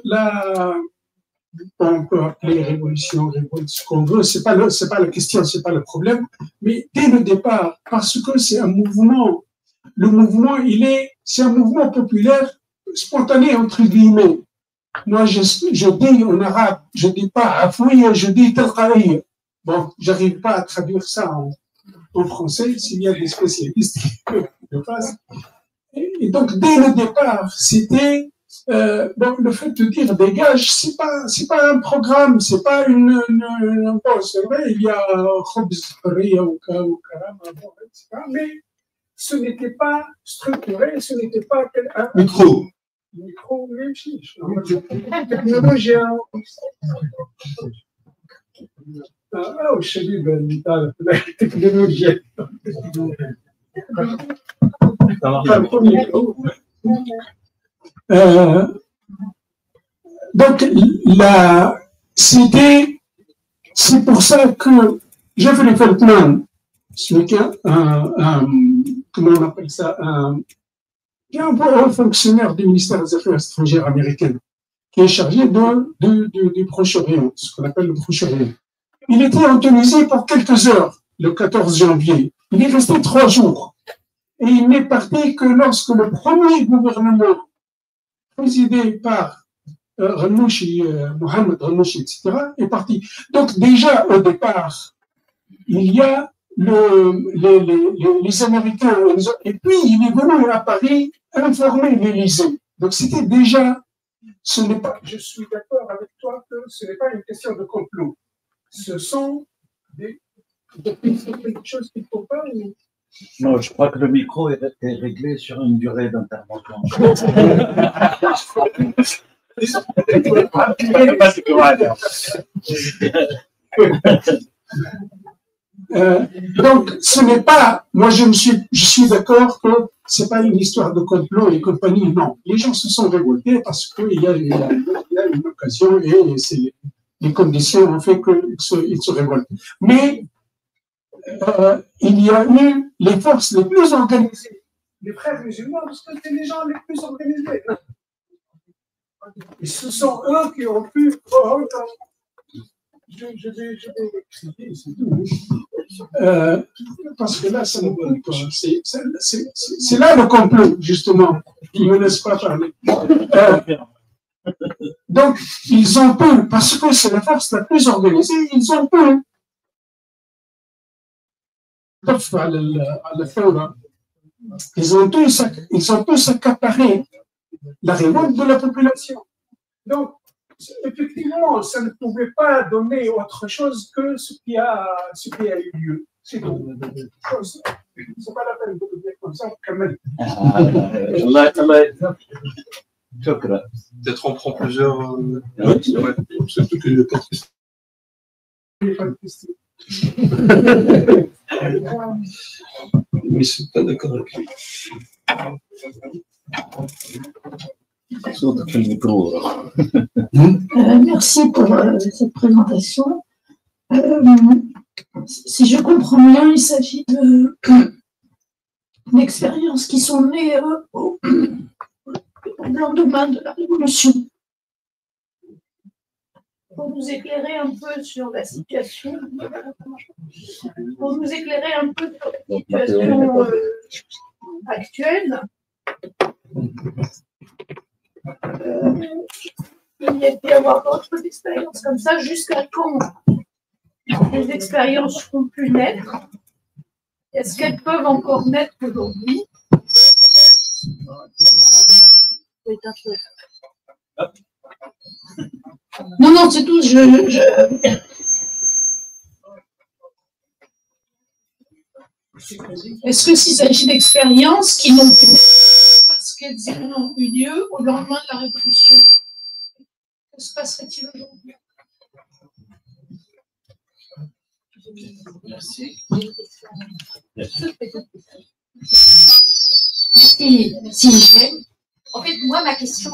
on peut appeler révolution, ce qu'on veut, c'est pas la question, c'est pas le problème, mais dès le départ, parce que c'est un mouvement, le mouvement, c'est un mouvement populaire spontané, entre guillemets. Moi, je dis en arabe, je dis pas afouya, je dis talqaïya. Bon, j'arrive pas à traduire ça en français, s'il y a des spécialistes qui le fassent. Et donc, dès le départ, c'était bon, le fait de dire dégage, c'est pas un programme, c'est pas bon, c'est vrai, il y a Khobz, Ria ou Karam, etc. Mais ce n'était pas structuré, ce n'était pas un Micro, même si technologie. Oh, je sais pas, la technologie. Donc, c'est pour ça que Jeffrey Feltman, comment on appelle ça, qui est un fonctionnaire du ministère des Affaires étrangères américain, qui est chargé du Proche-Orient, ce qu'on appelle le Proche-Orient. Il était en Tunisie pour quelques heures, le 14 janvier. Il est resté 3 jours. Et il n'est parti que lorsque le premier gouvernement, présidé par Ranouchi, Mohamed Ranouchi, etc., est parti. Donc déjà, au départ, il y a les Américains, et puis il est venu à Paris informer l'Élysée. Donc c'était déjà, ce n'est pas, je suis d'accord avec toi que ce n'est pas une question de complot. Ce sont des choses qu'il ne faut pas. Non, je crois que le micro est réglé sur une durée d'intervention. Donc, ce n'est pas, moi je suis d'accord que ce n'est pas une histoire de complot et compagnie, non. Les gens se sont révoltés parce qu'il y a une occasion et les conditions ont fait qu'ils se révoltent. Mais il y a eu les forces les plus organisées, les frères musulmans, parce que c'est les gens les plus organisés. Et ce sont eux qui ont pu. Je vais crier, c'est tout. Parce que là, ça ne peut pas. C'est là le complot, justement. Ils ne me laissent pas parler. Donc, ils ont pu, parce que c'est la force la plus organisée, ils ont pu. Ils ont tous accaparé la révolte de la population. Donc, effectivement, ça ne pouvait pas donner autre chose que ce qui a eu lieu. C'est tout. C'est pas la peine de le dire comme ça, quand même. peut-être on prend plusieurs. C'est tout que Mais c'est pas d'accord avec lui. Merci pour cette présentation. Si je comprends bien, il s'agit d'expériences qui sont nées au lendemain de la Révolution. Pour nous éclairer un peu sur la situation, actuelle. Il y a pu y avoir d'autres expériences comme ça, jusqu'à quand les expériences seront plus naître? Est-ce qu'elles peuvent encore naître aujourd'hui? Non, c'est tout. Est-ce que s'il s'agit d'expériences qui n'ont plus parce qu'elles ont eu lieu au lendemain de la Révolution, que se passerait-il aujourd'hui? Merci. Si, en fait, moi, ma question.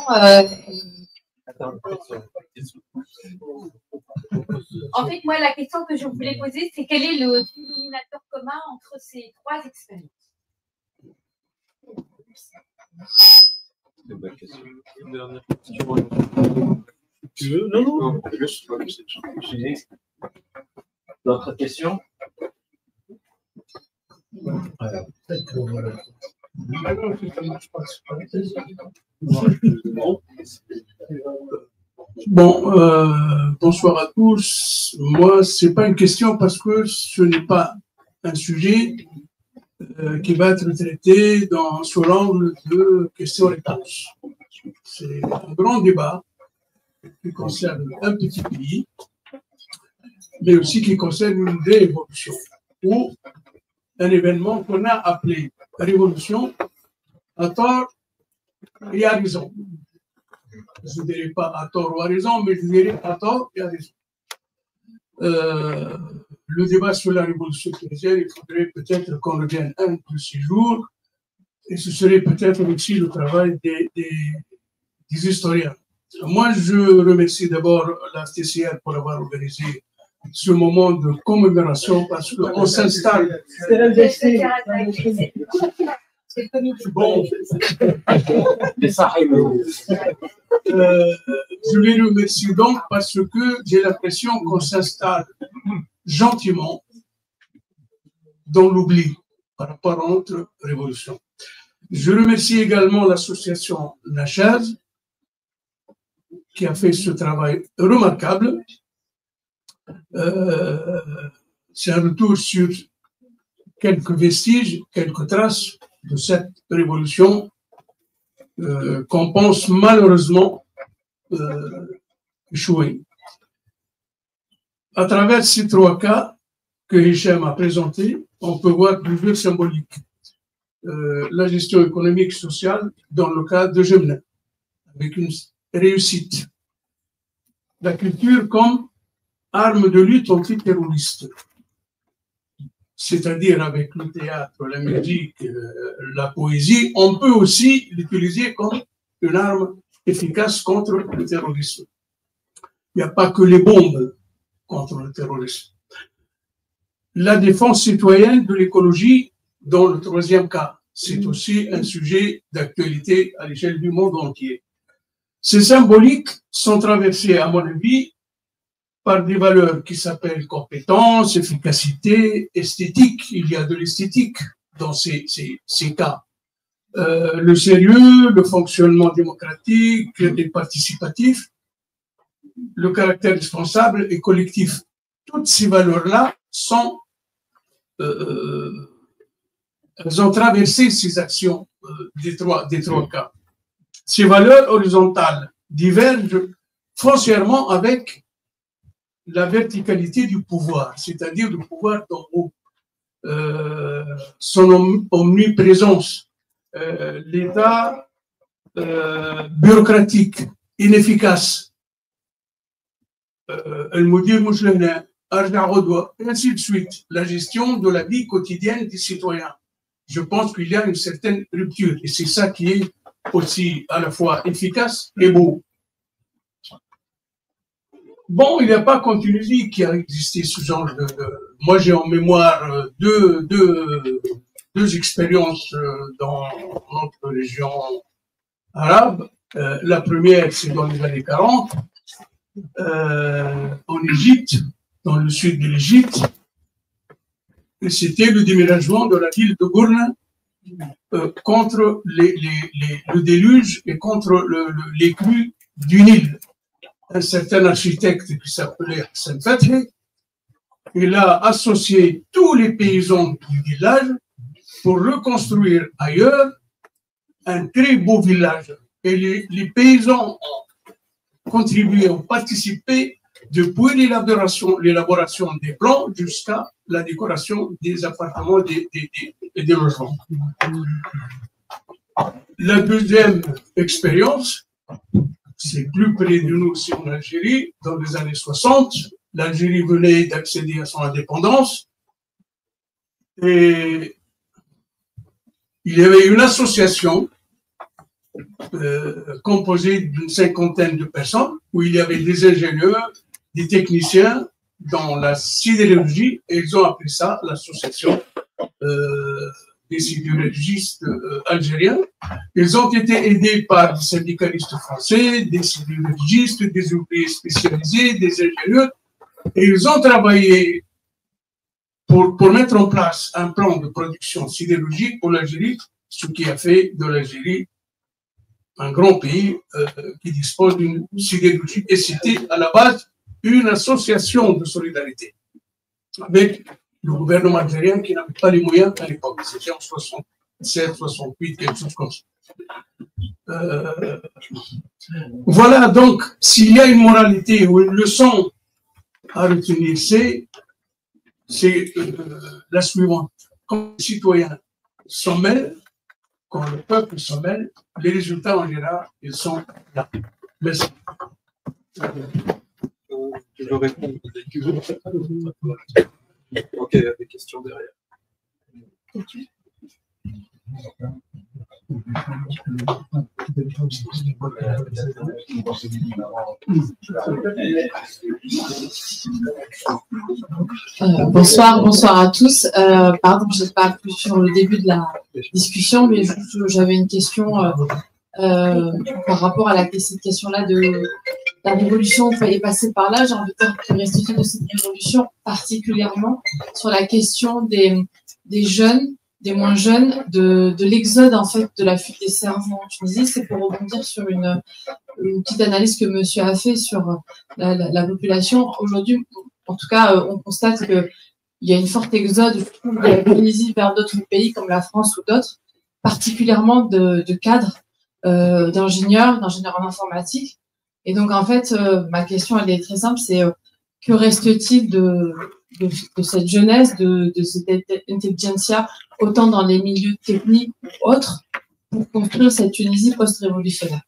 En fait, moi, la question que je voulais poser, c'est quel est le dénominateur commun entre ces 3 expériences? Une dernière question. Tu veux? Non. D'autres questions? Bon, bonsoir à tous. Moi, c'est pas une question parce que ce n'est pas un sujet qui va être traité sous l'angle de questions-réponses. C'est un grand débat qui concerne un petit pays, mais aussi qui concerne une révolution, ou un événement qu'on a appelé révolution, à tort et à raison. Je ne dirais pas à tort ou à raison, mais je dirais à tort et à raison. Le débat sur la révolution tunisienne, il faudrait peut-être qu'on revienne un de ces jours, et ce serait peut-être aussi le travail des historiens. Moi, je remercie d'abord la TCR pour avoir organisé ce moment de commémoration parce qu'on s'installe. Bon. Je les remercie donc parce que j'ai l'impression qu'on s'installe gentiment dans l'oubli par rapport à notre révolution. Je remercie également l'association Nachaz qui a fait ce travail remarquable. C'est un retour sur quelques vestiges, quelques traces de cette révolution qu'on pense malheureusement échouer. À travers ces 3 cas que Hicham a présentés, on peut voir plusieurs symboliques. La gestion économique et sociale dans le cas de Gemna, avec une réussite. La culture comme arme de lutte antiterroriste, c'est-à-dire avec le théâtre, la musique, la poésie, on peut aussi l'utiliser comme une arme efficace contre le terrorisme. Il n'y a pas que les bombes contre le terrorisme. La défense citoyenne de l'écologie, dans le 3e cas, c'est aussi un sujet d'actualité à l'échelle du monde entier. Ces symboliques sont traversées, à mon avis, par des valeurs qui s'appellent compétence, efficacité, esthétique. Il y a de l'esthétique dans ces cas. Le sérieux, le fonctionnement démocratique et participatif, le caractère responsable et collectif. Toutes ces valeurs-là elles ont traversé ces actions des trois cas. Ces valeurs horizontales divergent foncièrement avec la verticalité du pouvoir, c'est-à-dire le pouvoir d'en haut, son omniprésence, l'État bureaucratique, inefficace, et ainsi de suite, la gestion de la vie quotidienne des citoyens. Je pense qu'il y a une certaine rupture, et c'est ça qui est aussi à la fois efficace et beau. Bon, il n'y a pas qu'en Tunisie qui a existé ce genre de... Moi, j'ai en mémoire deux expériences dans notre région arabe. La première, c'est dans les années 40, en Égypte, dans le sud de l'Égypte. Et c'était le déménagement de la ville de Gourna contre le déluge et contre les crues du Nil. Un certain architecte qui s'appelait Hassan Fathi, il a associé tous les paysans du village pour reconstruire ailleurs un très beau village. Et les paysans ont contribué, ont participé depuis l'élaboration des plans jusqu'à la décoration des appartements et des logements. La deuxième expérience, c'est plus près de nous, c'est en Algérie, dans les années 60. L'Algérie venait d'accéder à son indépendance et il y avait une association composée d'une 50aine de personnes où il y avait des ingénieurs, des techniciens dans la sidérurgie, et ils ont appelé ça l'association des sidérurgistes algériens. Ils ont été aidés par des syndicalistes français, des sidérurgistes, des ouvriers spécialisés, des ingénieurs, et ils ont travaillé pour mettre en place un plan de production sidérurgique pour l'Algérie, ce qui a fait de l'Algérie un grand pays qui dispose d'une sidérurgie. Et c'était à la base une association de solidarité avec le gouvernement algérien qui n'avait pas les moyens à l'époque. C'était en 67, 68, quelque chose comme ça. Voilà, donc, s'il y a une moralité ou une leçon à retenir, c'est la suivante. Quand les citoyens s'en mêlent, quand le peuple s'en mêle, les résultats en général, ils sont là. Merci. Je veux répondre. Ok, il y a des questions derrière. Bonsoir à tous. Pardon, je n'ai pas appuyé sur le début de la discussion, mais j'avais une question par rapport à cette question-là de la révolution, il fallait passer par là. J'ai envie de dire que reste-t-il de cette révolution, particulièrement sur la question des jeunes, des moins jeunes, de l'exode en fait de la fuite des cerveaux en Tunisie. C'est pour rebondir sur une petite analyse que monsieur a fait sur la population. Aujourd'hui, en tout cas, on constate qu'il y a une forte exode de la Tunisie vers d'autres pays comme la France ou d'autres, particulièrement de cadres, d'ingénieurs en informatique. Et donc, en fait, ma question, elle est très simple, c'est que reste-t-il de cette jeunesse, de cette intelligentsia, autant dans les milieux techniques ou autres, pour construire cette Tunisie post-révolutionnaire?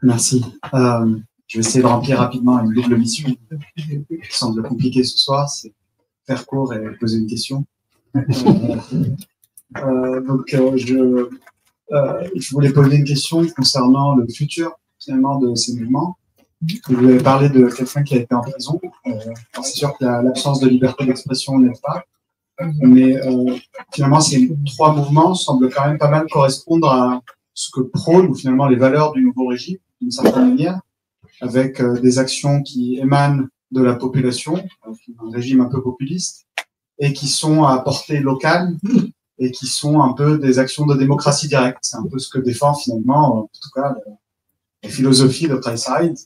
Merci. Je vais essayer de remplir rapidement une double mission qui semble compliquée ce soir, c'est faire court et poser une question. Je voulais poser une question concernant le futur finalement de ces mouvements. Vous avez parlé de quelqu'un qui a été en prison. C'est sûr que l'absence de liberté d'expression n'aide pas, mais finalement ces trois mouvements semblent quand même pas mal correspondre à ce que prônent ou finalement les valeurs du nouveau régime d'une certaine manière, avec des actions qui émanent de la population, un régime un peu populiste, et qui sont à portée locale et qui sont un peu des actions de démocratie directe. C'est un peu ce que défend finalement, en tout cas, la philosophie de Taïsaïd.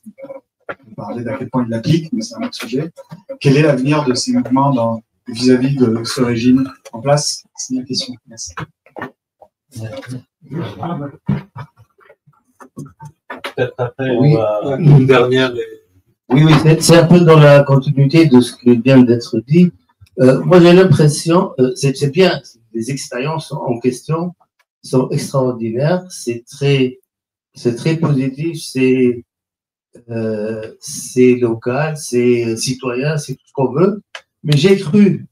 On parlait d'à quel point il l'applique, mais c'est un autre sujet. Quel est l'avenir de ces mouvements vis-à-vis de ce régime en place? C'est ma question. Merci. Peut-être après, oui. Une dernière. Oui, c'est un peu dans la continuité de ce qui vient d'être dit. Moi, j'ai l'impression, c'est bien, les expériences en question sont extraordinaires, c'est très positif, c'est local, c'est citoyen, c'est tout ce qu'on veut. Mais j'ai cru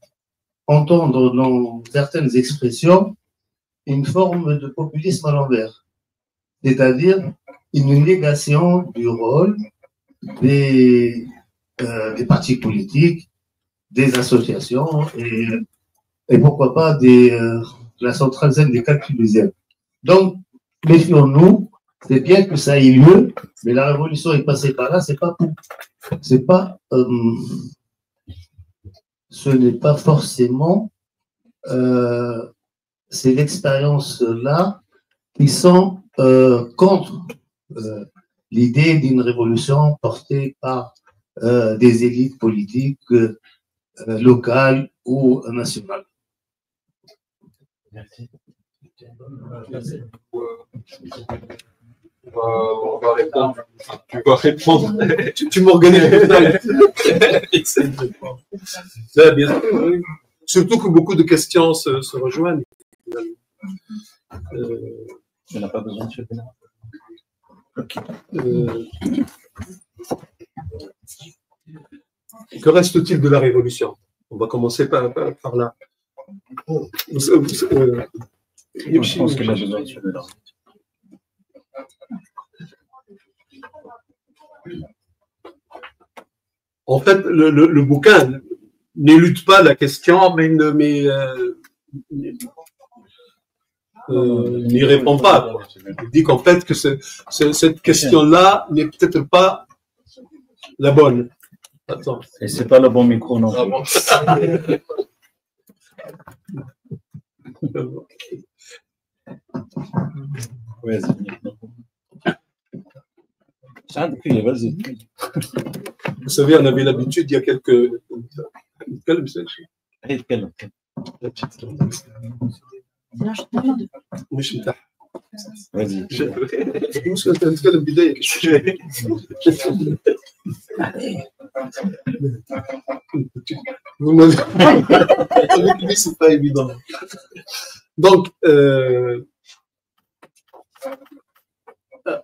entendre dans certaines expressions une forme de populisme à l'envers, c'est-à-dire une négation du rôle des partis politiques, des associations et pourquoi pas la centrale zen des calculusiens. Donc, méfions-nous, c'est bien que ça ait lieu, mais la révolution est passée par là, ce n'est pas forcément ces expériences-là qui sont contre l'idée d'une révolution portée par des élites politiques locales ou nationales. Merci. On va répondre. Tu vas répondre. Tu m'organises. Bien sûr, oui. Surtout que beaucoup de questions se rejoignent. On n'a pas besoin de faire. Que reste-t-il de la révolution? On va commencer par là. Je pense qu'il a besoin de celui-là. En fait, le bouquin n'élude pas la question, mais n'y répond pas. Quoi. Il dit qu'en fait, que cette question-là n'est peut-être pas la bonne. Attends. Et c'est pas le bon micro non plus. Vas-y. Vous savez, on avait l'habitude, il y a quelques... Vas-y. Avec lui, c'est pas évident. Donc,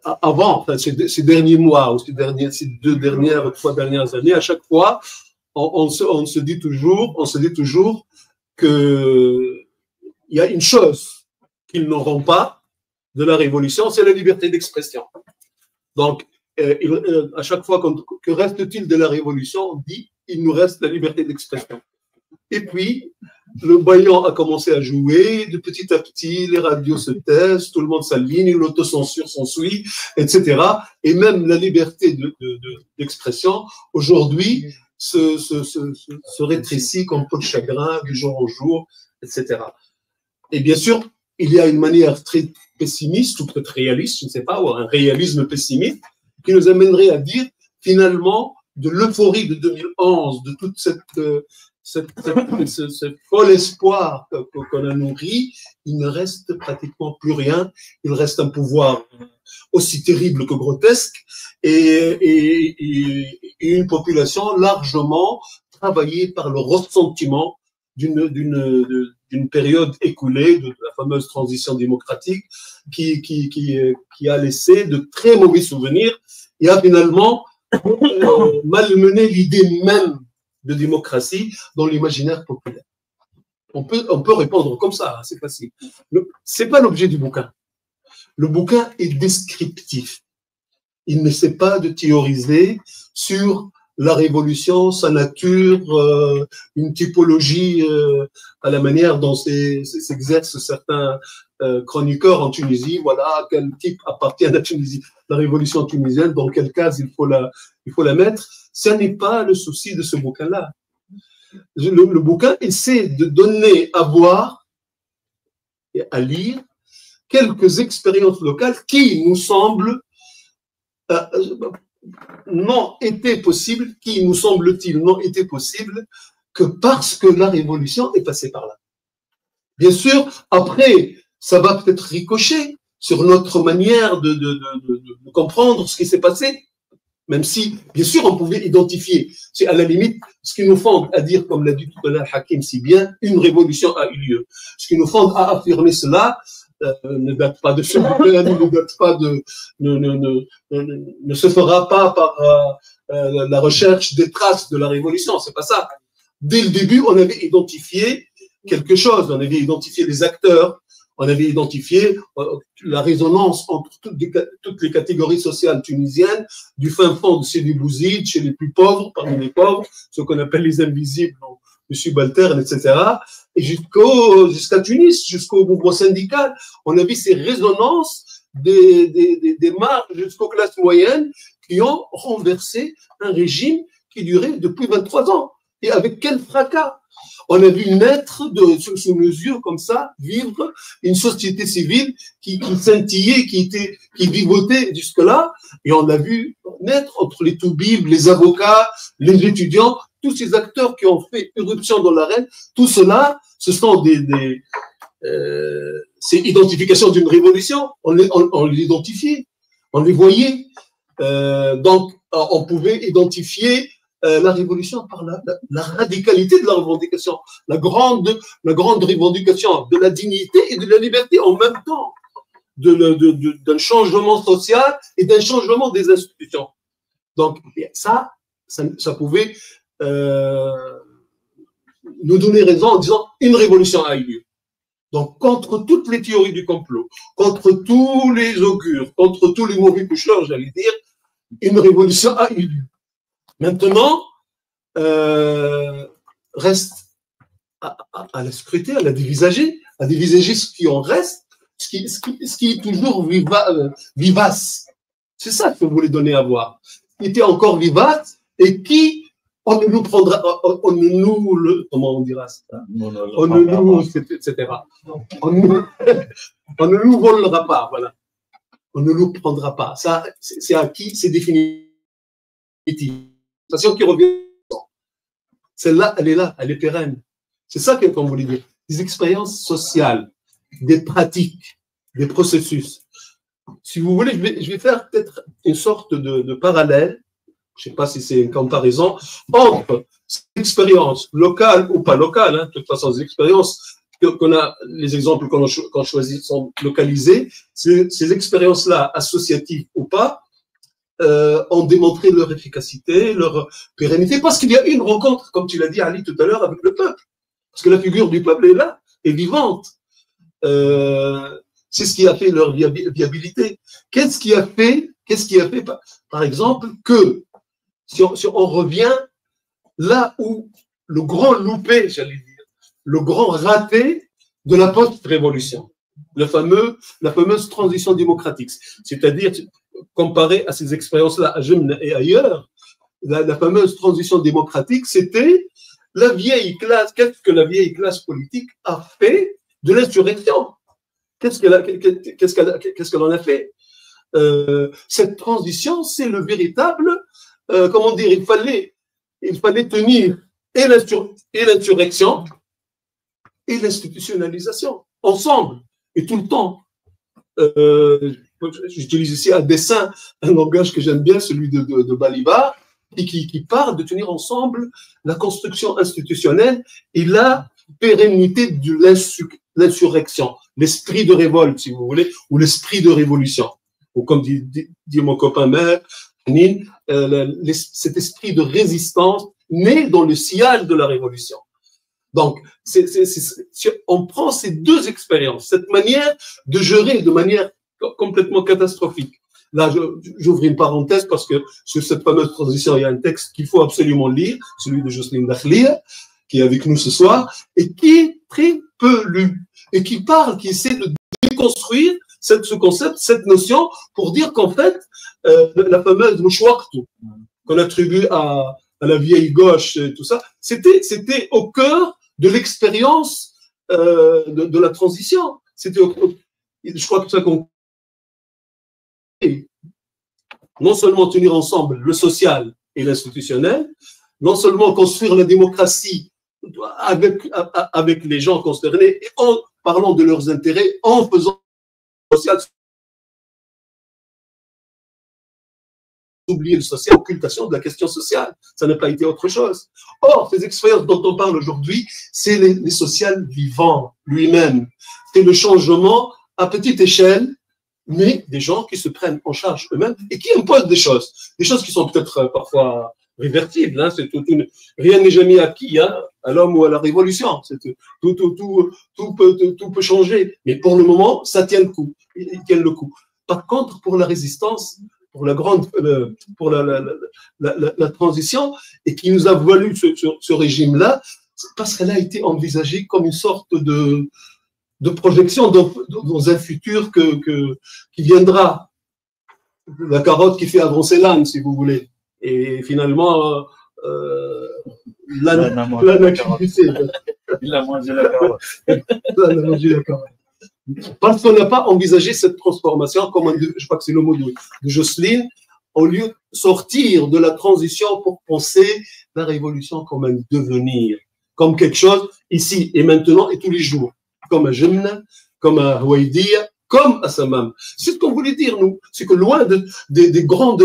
avant, enfin, ces derniers mois, ou ces 3 dernières années, à chaque fois, on se dit toujours qu'il y a une chose qu'ils n'auront pas de la révolution, c'est la liberté d'expression. Donc, à chaque fois, que reste-t-il de la révolution? On dit, il nous reste la liberté d'expression. Et puis, le baillon a commencé à jouer, de petit à petit, les radios se taisent, tout le monde s'aligne, l'autocensure s'ensuit, etc. Et même la liberté d'expression, aujourd'hui, se rétrécit comme peau de chagrin du jour au jour, etc. Et bien sûr, il y a une manière très pessimiste ou peut-être réaliste, je ne sais pas, ou un réalisme pessimiste, qui nous amènerait à dire, finalement, de l'euphorie de 2011, de toute ce fol espoir qu'on a nourri, il ne reste pratiquement plus rien. Il reste un pouvoir aussi terrible que grotesque et une population largement travaillée par le ressentiment d'une période écoulée, de la fameuse transition démocratique, qui a laissé de très mauvais souvenirs et a finalement malmené l'idée même de démocratie dans l'imaginaire populaire. On peut répondre comme ça, c'est facile. C'est pas l'objet du bouquin. Le bouquin est descriptif. Il ne sait pas de théoriser sur la révolution, sa nature, une typologie à la manière dont s'exercent certains chroniqueurs en Tunisie. Voilà, quel type appartient à la Tunisie, la révolution tunisienne, dans quelle case il faut la mettre. Ce n'est pas le souci de ce bouquin-là. Le bouquin essaie de donner à voir et à lire quelques expériences locales qui nous semblent n'ont été possibles, qui nous semble-t-il n'ont été possibles que parce que la révolution est passée par là. Bien sûr, après, ça va peut-être ricocher sur notre manière de comprendre ce qui s'est passé, même si, bien sûr, on pouvait identifier. C'est à la limite ce qui nous fonde à dire, comme l'a dit tout à l'heure Hakim si bien, une révolution a eu lieu. Ce qui nous fonde à affirmer cela ne date pas de ce bouquin, ne date pas ne se fera pas par la recherche des traces de la révolution. C'est pas ça. Dès le début, on avait identifié quelque chose. On avait identifié les acteurs. On avait identifié la résonance entre toutes les catégories sociales tunisiennes, du fin fond de Sidi Bouzid, chez les plus pauvres, parmi les pauvres, ce qu'on appelle les invisibles, M. Balterne, etc., et jusqu'à Tunis, jusqu'au mouvement syndical. On a vu ces résonances des marges jusqu'aux classes moyennes qui ont renversé un régime qui durait depuis 23 ans. Et avec quel fracas! On a vu naître sous mesure comme ça, vivre une société civile qui scintillait, qui vivotait jusque-là, et on l'a vu naître entre les toubibs, les avocats, les étudiants, tous ces acteurs qui ont fait irruption dans l'arène. Tout cela, ce sont c'est l'identification d'une révolution. On l'identifiait, on les voyait. Donc, on pouvait identifier la révolution par la radicalité de la revendication, la grande revendication de la dignité et de la liberté en même temps, d'un changement social et d'un changement des institutions. Donc ça pouvait nous donner raison en disant une révolution a eu lieu. Donc contre toutes les théories du complot, contre tous les augures, contre tous les mauvais coucheurs, j'allais dire, une révolution a eu lieu. Maintenant, reste à la scruter, à la dévisager ce qui en reste, ce qui est toujours vivace. C'est ça que vous voulez donner à voir. Qui était encore vivace et qui, on ne nous prendra, comment on dira ça? Etc. On ne nous volera pas, voilà. On ne nous prendra pas. Ça, c'est acquis, c'est définitif. sensation qui revient. Celle-là, elle est pérenne. C'est ça qu'on voulait dire. Des expériences sociales, des pratiques, des processus. Si vous voulez, je vais faire peut-être une sorte de parallèle, je ne sais pas si c'est une comparaison, entre ces expériences locales ou pas locales, hein, de toute façon, des expériences qu'on a, les exemples qu'on choisit sont localisés, ces expériences-là, associatives ou pas, ont démontré leur efficacité, leur pérennité, parce qu'il y a une rencontre, comme tu l'as dit, Ali, tout à l'heure, avec le peuple. Parce que la figure du peuple est là, est vivante. C'est ce qui a fait leur viabilité. Qu'est-ce qui a fait, par exemple, que, si on revient là où le grand loupé, j'allais dire, le grand raté de la post-révolution, la fameuse transition démocratique, c'est-à-dire, comparé à ces expériences-là à Jemna et ailleurs, la fameuse transition démocratique, c'était la vieille classe. Qu'est-ce que la vieille classe politique a fait de l'insurrection? Qu'est-ce qu'elle en a fait? Cette transition, c'est le véritable, comment dire, il fallait tenir et l'insurrection et l'institutionnalisation ensemble et tout le temps. J'utilise ici à dessein un langage que j'aime bien, celui de Balibar, qui parle de tenir ensemble la construction institutionnelle et la pérennité de l'insurrection, l'esprit de révolte, si vous voulez, ou l'esprit de révolution. Ou comme dit mon copain maire, cet esprit de résistance né dans le sillage de la révolution. Donc, on prend ces deux expériences, cette manière de gérer de manière complètement catastrophique. Là, j'ouvre une parenthèse parce que sur cette fameuse transition, il y a un texte qu'il faut absolument lire, celui de Jocelyne Dakhlia, qui est avec nous ce soir, et qui est très peu lu, et qui essaie de déconstruire ce concept, cette notion, pour dire qu'en fait, la fameuse mouchouartou, qu'on attribue à la vieille gauche et tout ça, c'était au cœur de l'expérience de la transition. Je crois que ça qu'on non seulement tenir ensemble le social et l'institutionnel, non seulement construire la démocratie avec les gens concernés, et en parlant de leurs intérêts, en faisant le social, oublier le social, occultation de la question sociale. Ça n'a pas été autre chose. Or, ces expériences dont on parle aujourd'hui, c'est les social vivants lui-même. C'est le changement à petite échelle, mais des gens qui se prennent en charge eux-mêmes et qui imposent des choses qui sont peut-être parfois révertibles. Hein, rien n'est jamais acquis à l'homme ou à la révolution. Tout peut changer, mais pour le moment, ça tient le coup. Ils tiennent le coup. Par contre, pour la résistance, pour la transition, et qui nous a valu ce régime-là, parce qu'elle a été envisagée comme une sorte de projection dans un futur qui viendra. La carotte qui fait avancer l'âne, si vous voulez. Et finalement, l'âne a quitté. Il a mangé la carotte. L'âne a mangé la carotte. Parce qu'on n'a pas envisagé cette transformation, comme je crois que c'est le mot de Jocelyne, au lieu de sortir de la transition pour penser la révolution comme un devenir, comme quelque chose ici et maintenant et tous les jours. Comme à Jemna, comme à Houaidia, comme à Samam. C'est ce qu'on voulait dire, nous. C'est que loin des grandes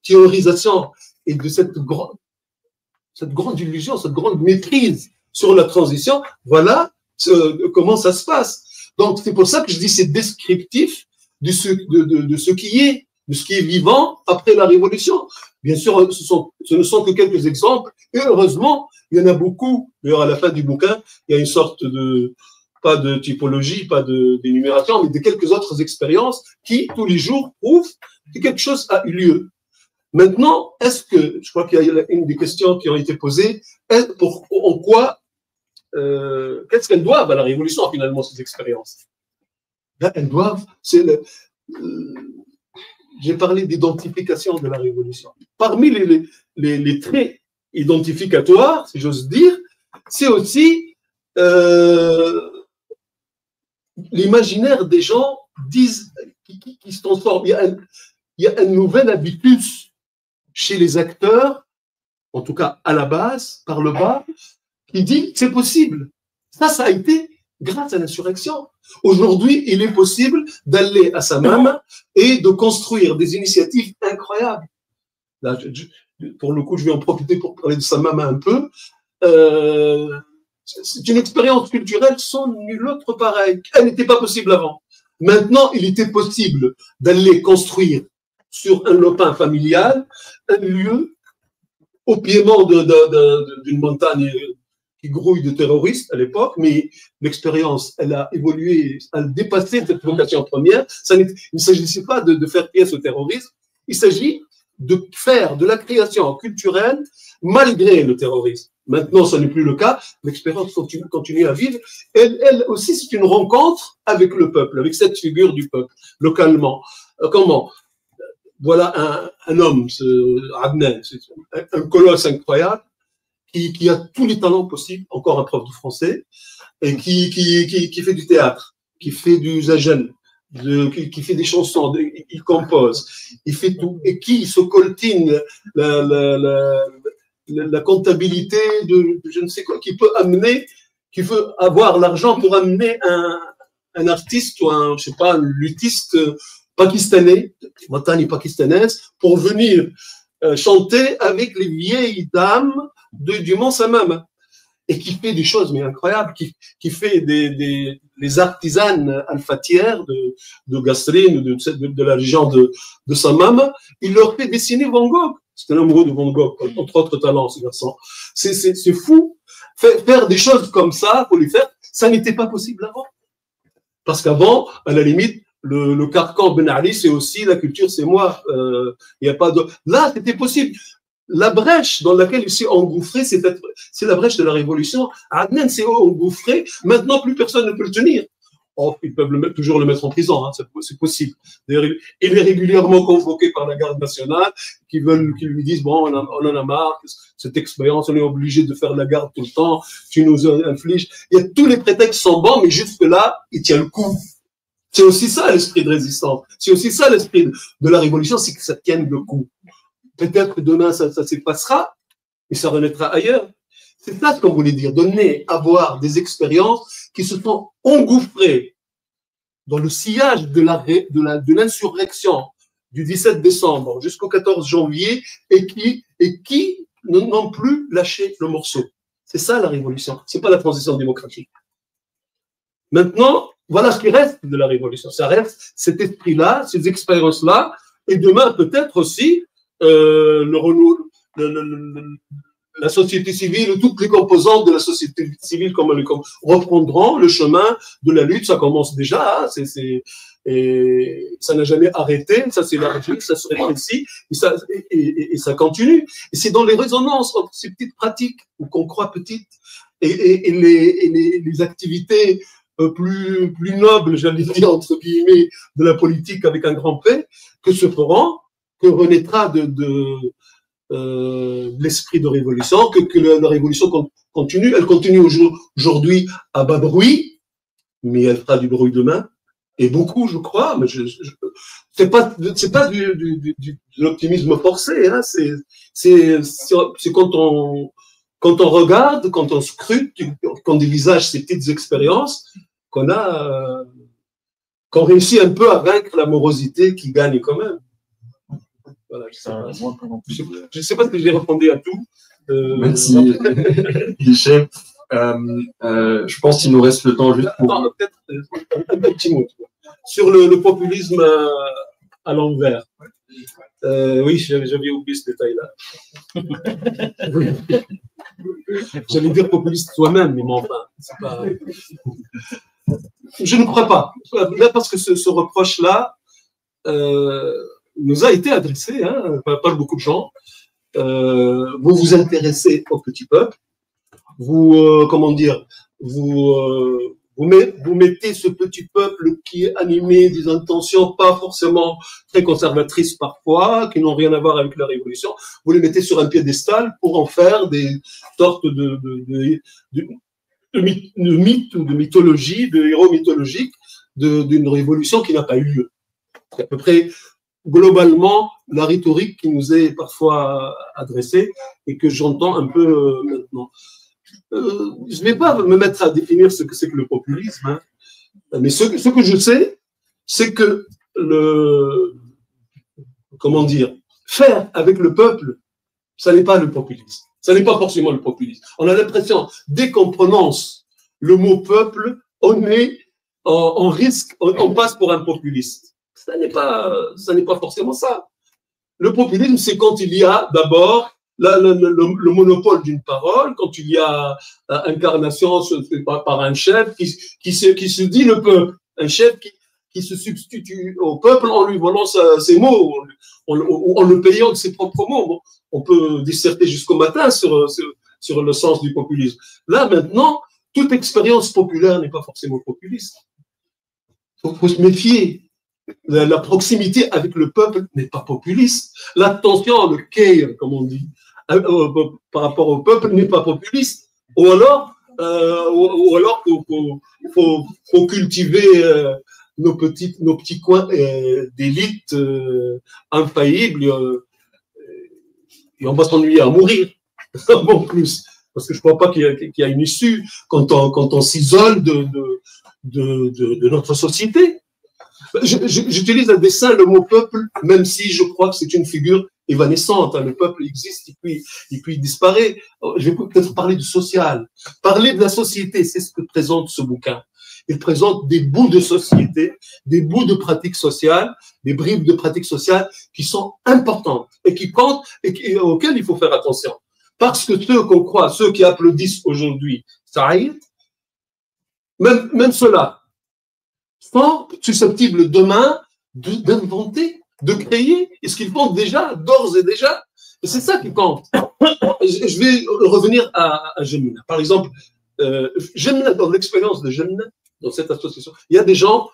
théorisations et de cette grande illusion, cette grande maîtrise sur la transition, voilà comment ça se passe. Donc, c'est pour ça que je dis c'est descriptif de ce qui est vivant après la Révolution. Bien sûr, ce ne sont que quelques exemples, et heureusement, il y en a beaucoup. D'ailleurs, à la fin du bouquin, il y a une sorte pas de typologie, pas d'énumération, mais de quelques autres expériences qui, tous les jours, prouvent que quelque chose a eu lieu. Maintenant, je crois qu'il y a une des questions qui ont été posées, en quoi, qu'est-ce qu'elles doivent à la Révolution, finalement, ces expériences? Ben, elles doivent, j'ai parlé d'identification de la Révolution. Parmi les traits identificatoires, si j'ose dire, c'est aussi l'imaginaire des gens qui se transforme. Il y a un nouvel habitus chez les acteurs en tout cas à la base, par le bas, qui dit que c'est possible. Ça a été grâce à l'insurrection. Aujourd'hui, il est possible d'aller à Samama et de construire des initiatives incroyables. Là, pour le coup, je vais en profiter pour parler de Samama un peu. C'est une expérience culturelle sans nul autre pareil. Elle n'était pas possible avant. Maintenant, il était possible d'aller construire sur un lopin familial un lieu au piémont d'une montagne qui grouille de terroristes à l'époque, mais l'expérience, elle a évolué, elle a dépassé cette vocation première. Il ne s'agissait pas de faire pièce au terrorisme, il s'agit de faire de la création culturelle malgré le terrorisme. Maintenant, ce n'est plus le cas, l'expérience continue à vivre. Elle aussi, c'est une rencontre avec le peuple, avec cette figure du peuple, localement. Comment? Voilà un homme, Adnan, un colosse incroyable, qui a tous les talents possibles, encore un prof de français, et qui fait du théâtre, qui fait du zajen, qui fait des chansons, il compose, il fait tout, et qui se coltine la comptabilité de je ne sais quoi, qui peut avoir l'argent pour amener un artiste ou un luthiste pakistanais, Matani pakistanaise, pour venir chanter avec les vieilles dames du Mont Samam, et qui fait des choses mais incroyables, qui fait les artisanes alfatières de Gasserine, de la région de Samam. Il leur fait dessiner Van Gogh. C'est un amoureux de Van Gogh, entre autres talents, ce garçon. C'est fou. Faire des choses comme ça, pour lui faire, ça n'était pas possible avant. Parce qu'avant, à la limite, le carcan Ben Ali, c'est aussi la culture, c'est moi. Il y a pas de. Là, c'était possible. La brèche dans laquelle il s'est engouffré, c'est la brèche de la révolution. Adnan s'est engouffré. Maintenant, plus personne ne peut le tenir. Oh, ils peuvent toujours le mettre en prison, hein, c'est possible. D'ailleurs, il est régulièrement convoqué par la garde nationale, qui lui disent bon, on en a marre, cette expérience, on est obligé de faire la garde tout le temps, tu nous infliges. Il y a tous les prétextes sont bons, mais jusque là, il tient le coup. C'est aussi ça l'esprit de résistance. C'est aussi ça l'esprit de la révolution, c'est que ça tienne le coup. Peut-être que demain, ça s'effacera, mais ça renaîtra ailleurs. C'est ça ce qu'on voulait dire, avoir des expériences qui se sont engouffrées dans le sillage de l'insurrection du 17 décembre jusqu'au 14 janvier et qui n'ont plus lâché le morceau. C'est ça la révolution, c'est pas la transition démocratique. Maintenant, voilà ce qui reste de la révolution. Ça reste cet esprit-là, ces expériences-là, et demain peut-être aussi la société civile, toutes les composantes de la société civile comme reprendront le chemin de la lutte. Ça commence déjà, et ça n'a jamais arrêté, ça s'élargit, ça se rétrécit, et ça continue. Et c'est dans les résonances entre ces petites pratiques qu'on croit petites et les activités plus nobles, j'allais dire entre guillemets, de la politique avec un grand P, que renaîtra de l'esprit de révolution, que la révolution continue. Elle continue aujourd'hui à bas bruit, mais elle fera du bruit demain, et beaucoup, je crois, mais c'est pas de l'optimisme forcé, hein, c'est quand on regarde, quand on scrute, qu'on dévisage ces petites expériences, qu'on réussit un peu à vaincre la morosité qui gagne quand même. Voilà, je ne sais pas si j'ai répondu à tout. Merci, Michel. Je pense qu'il nous reste le temps juste pour... Attends, peut-être un petit mot. Sur le populisme à l'envers. Oui, j'avais oublié ce détail-là. J'allais dire populiste soi-même, mais enfin, c'est pas... Je ne crois pas. Là, parce que ce reproche-là nous a été adressé, hein, par beaucoup de gens. Vous vous intéressez au petit peuple, vous mettez ce petit peuple qui est animé des intentions pas forcément très conservatrices parfois, qui n'ont rien à voir avec la révolution, vous les mettez sur un piédestal pour en faire des sortes de mythes ou de mythologie, de héros mythologiques d'une révolution qui n'a pas eu lieu. C'est à peu près globalement la rhétorique qui nous est parfois adressée et que j'entends un peu maintenant. Je ne vais pas me mettre à définir ce que c'est que le populisme, hein, mais ce que je sais, c'est que comment dire, faire avec le peuple, ça n'est pas le populisme. Ça n'est pas forcément le populisme. On a l'impression, dès qu'on prononce le mot peuple, on risque, on passe pour un populiste. Ça n'est pas forcément ça. Le populisme, c'est quand il y a d'abord le monopole d'une parole, quand il y a incarnation par un chef qui se dit le peuple, un chef qui se substitue au peuple en lui volant ses mots, en le payant de ses propres mots. Bon, on peut disserter jusqu'au matin sur le sens du populisme. Là, maintenant, toute expérience populaire n'est pas forcément populiste. Il faut se méfier. La proximité avec le peuple n'est pas populiste. L'attention, le care, comme on dit, par rapport au peuple n'est pas populiste. Ou alors, faut cultiver nos petits coins d'élite infaillibles et on va s'ennuyer à mourir. En plus, parce que je ne crois pas qu'il y a une issue quand on s'isole de notre société. J'utilise à dessein le mot peuple, même si je crois que c'est une figure évanescente. Le peuple existe et puis il disparaît. Je vais peut-être parler du social. Parler de la société, c'est ce que présente ce bouquin. Il présente des bouts de société, des bouts de pratiques sociales, des bribes de pratiques sociales qui sont importantes et qui comptent et auxquelles il faut faire attention. Parce que ceux qu'on croit, ceux qui applaudissent aujourd'hui Saïd, même ceux-là, sont susceptibles demain d'inventer, de créer, et ce qu'ils font déjà, d'ores et déjà. Et c'est ça qui compte. Je vais revenir à Jemna. Par exemple, Jemna, dans l'expérience de Jemna, dans cette association, il y a des gens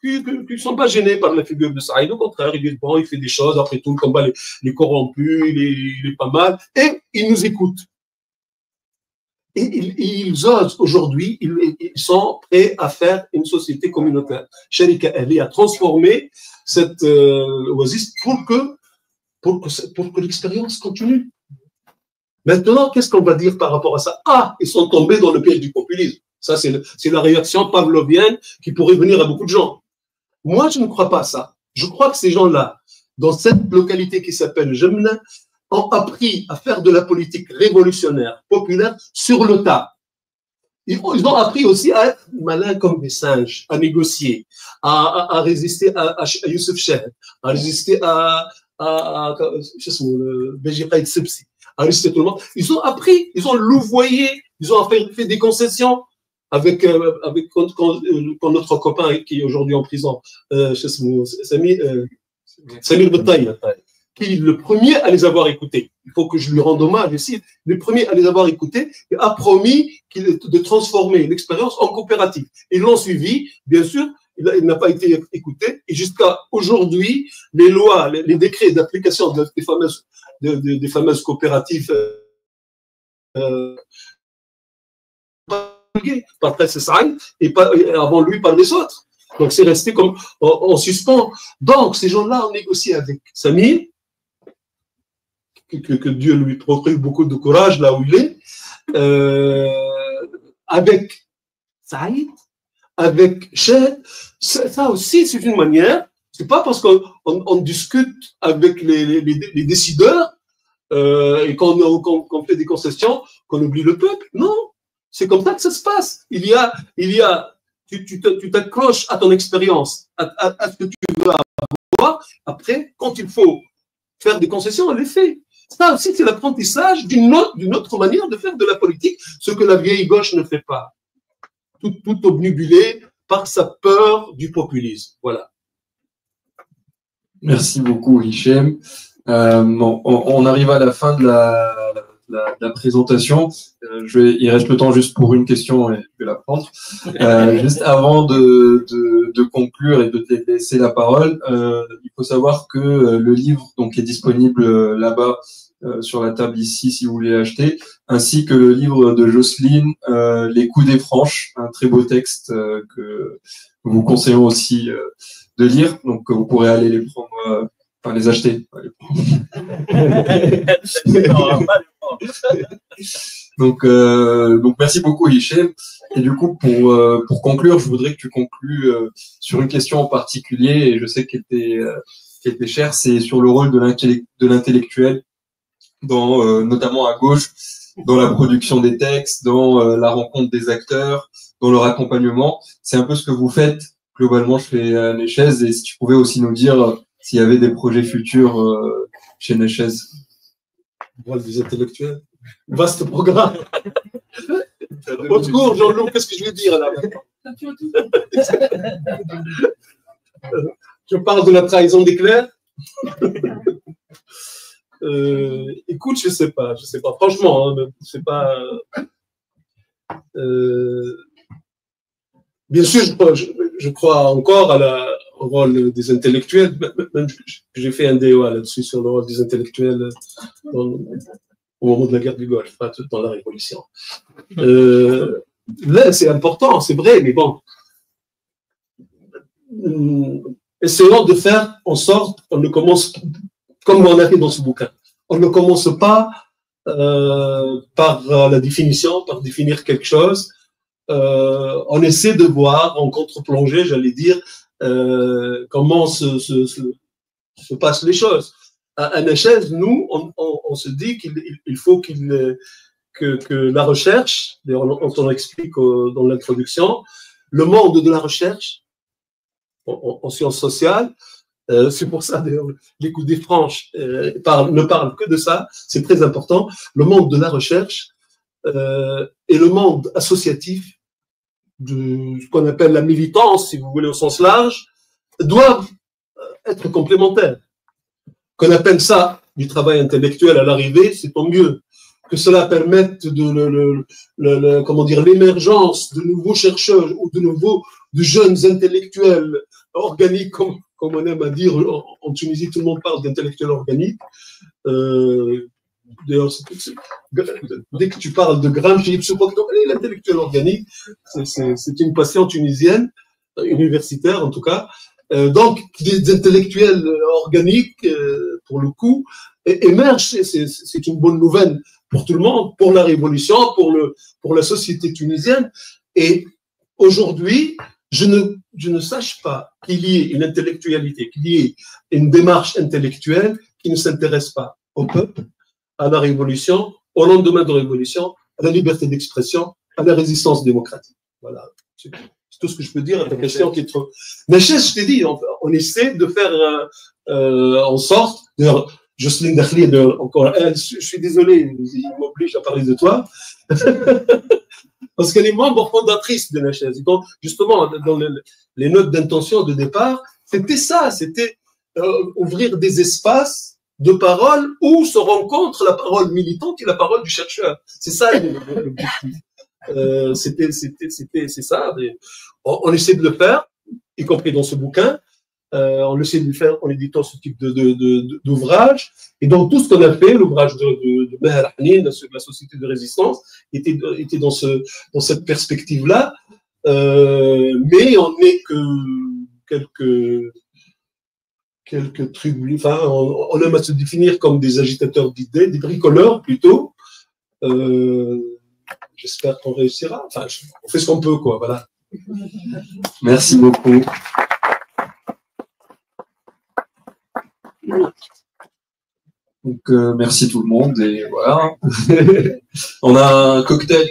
qui ne sont pas gênés par la figure de Saïd. Au contraire, ils disent, bon, il fait des choses, après tout, le combat les corrompus, il est pas mal, et ils nous écoutent. Et ils osent aujourd'hui, ils sont prêts à faire une société communautaire. Sharika Ali a transformé cette oasis pour que l'expérience continue. Maintenant, qu'est-ce qu'on va dire par rapport à ça? Ah, ils sont tombés dans le piège du populisme. Ça, c'est la réaction pavlovienne qui pourrait venir à beaucoup de gens. Moi, je ne crois pas à ça. Je crois que ces gens-là, dans cette localité qui s'appelle Jemna, ont appris à faire de la politique révolutionnaire, populaire, sur le tas. Ils ont appris aussi à être malins comme des singes, à négocier, à résister à Youssef Chahd, à résister à Béji Qaïd Sebsi, à résister tout le monde. Ils ont appris, ils ont louvoyé, ils ont fait des concessions avec notre copain qui est aujourd'hui en prison, Samir Betaï, qui est le premier à les avoir écoutés. Il faut que je lui rende hommage ici. Le premier à les avoir écoutés et a promis de transformer l'expérience en coopérative. Ils l'ont suivi, bien sûr, il n'a pas été écouté. Et jusqu'à aujourd'hui, les lois, les décrets d'application des fameuses coopératives par Saïd et avant lui par les autres. Donc c'est resté comme en suspens. Donc ces gens-là ont négocié avec Samir, que Dieu lui procure beaucoup de courage là où il est, avec Saïd, avec Chahd. Ça aussi, c'est une manière. C'est pas parce qu'on discute avec les décideurs et qu'on fait des concessions qu'on oublie le peuple. Non, c'est comme ça que ça se passe. Tu t'accroches à ton expérience, à ce que tu veux avoir. Après, quand il faut faire des concessions, on les fait. Ça aussi, c'est l'apprentissage d'une autre manière de faire de la politique, ce que la vieille gauche ne fait pas. Tout obnubilé par sa peur du populisme. Voilà. Merci beaucoup, Hichem. On arrive à la fin de la présentation. Il reste le temps juste pour une question et je vais la prendre. Juste avant de conclure et de te laisser la parole, il faut savoir que le livre donc est disponible là-bas sur la table ici si vous voulez l'acheter, ainsi que le livre de Jocelyne, Les coups des franches, un très beau texte que nous vous conseillons aussi de lire. Donc vous pourrez aller les prendre Enfin, les acheter. Donc, merci beaucoup, Hichem. Et du coup, pour conclure, je voudrais que tu conclues sur une question en particulier, et je sais qu'elle était chère, c'est sur le rôle de l'intellectuel, notamment à gauche, dans la production des textes, dans la rencontre des acteurs, dans leur accompagnement. C'est un peu ce que vous faites globalement chez Nechez, et si tu pouvais aussi nous dire s'il y avait des projets futurs chez Nechez. Le rôle des intellectuels. Vaste programme. Au secours, Jean-Loup, qu'est-ce que je vais dire là? Je parle de la trahison des clercs. Écoute, je sais pas. Franchement, hein, c'est pas. Bien sûr, je crois encore au rôle des intellectuels. Même j'ai fait un DEA là-dessus sur le rôle des intellectuels au moment de la guerre du Golfe, pas dans la Révolution. Là, c'est important, c'est vrai, mais bon. Essayons de faire en sorte qu'on ne commence, comme on a fait dans ce bouquin, on ne commence pas par la définition, par définir quelque chose. On essaie de voir en contre-plongée, j'allais dire, comment se passent les choses. À Nechez, nous, on se dit qu'il faut que la recherche, on explique dans l'introduction, le monde de la recherche en sciences sociales, c'est pour ça d'ailleurs les coups des franches ne parlent que de ça, c'est très important. Le monde de la recherche et le monde associatif, de ce qu'on appelle la militance, si vous voulez au sens large, doivent être complémentaires. Qu'on appelle ça du travail intellectuel à l'arrivée, c'est tant mieux. Que cela permette comment dire, l'émergence de nouveaux chercheurs ou de jeunes intellectuels organiques, comme on aime à dire en Tunisie, tout le monde parle d'intellectuels organiques. D'ailleurs, dès que tu parles de Gramsci, l'intellectuel organique, c'est une passion tunisienne, universitaire en tout cas. Donc, des intellectuels organiques, pour le coup, émergent. C'est une bonne nouvelle pour tout le monde, pour la révolution, pour la société tunisienne. Et aujourd'hui, je ne sache pas qu'il y ait une intellectualité, qu'il y ait une démarche intellectuelle qui ne s'intéresse pas au peuple, à la révolution, au lendemain de la révolution, à la liberté d'expression, à la résistance démocratique. Voilà. C'est tout ce que je peux dire à ta question qui est trop. Mais je t'ai dit, on essaie de faire en sorte. D'ailleurs, Jocelyne Dakhli, encore elle, je suis désolé, il m'oblige à parler de toi, parce qu'elle est membre fondatrice de Nechez. Donc, justement, dans les notes d'intention de départ, c'était ça, c'était ouvrir des espaces de parole où se rencontre la parole militante et la parole du chercheur. C'est ça l'objectif. C'est ça. On essaie de le faire, y compris dans ce bouquin. On essaie de le faire en éditant ce type d'ouvrage. Et donc, tout ce qu'on a fait, l'ouvrage de Meher Hanin, de la Société de Résistance, était dans cette perspective-là. Mais on n'est que quelques tribus. Enfin, on aime à se définir comme des agitateurs d'idées, des bricoleurs plutôt. J'espère qu'on réussira. Enfin, on fait ce qu'on peut, quoi. Voilà. Merci beaucoup. Donc, merci tout le monde. Et voilà. On a un cocktail.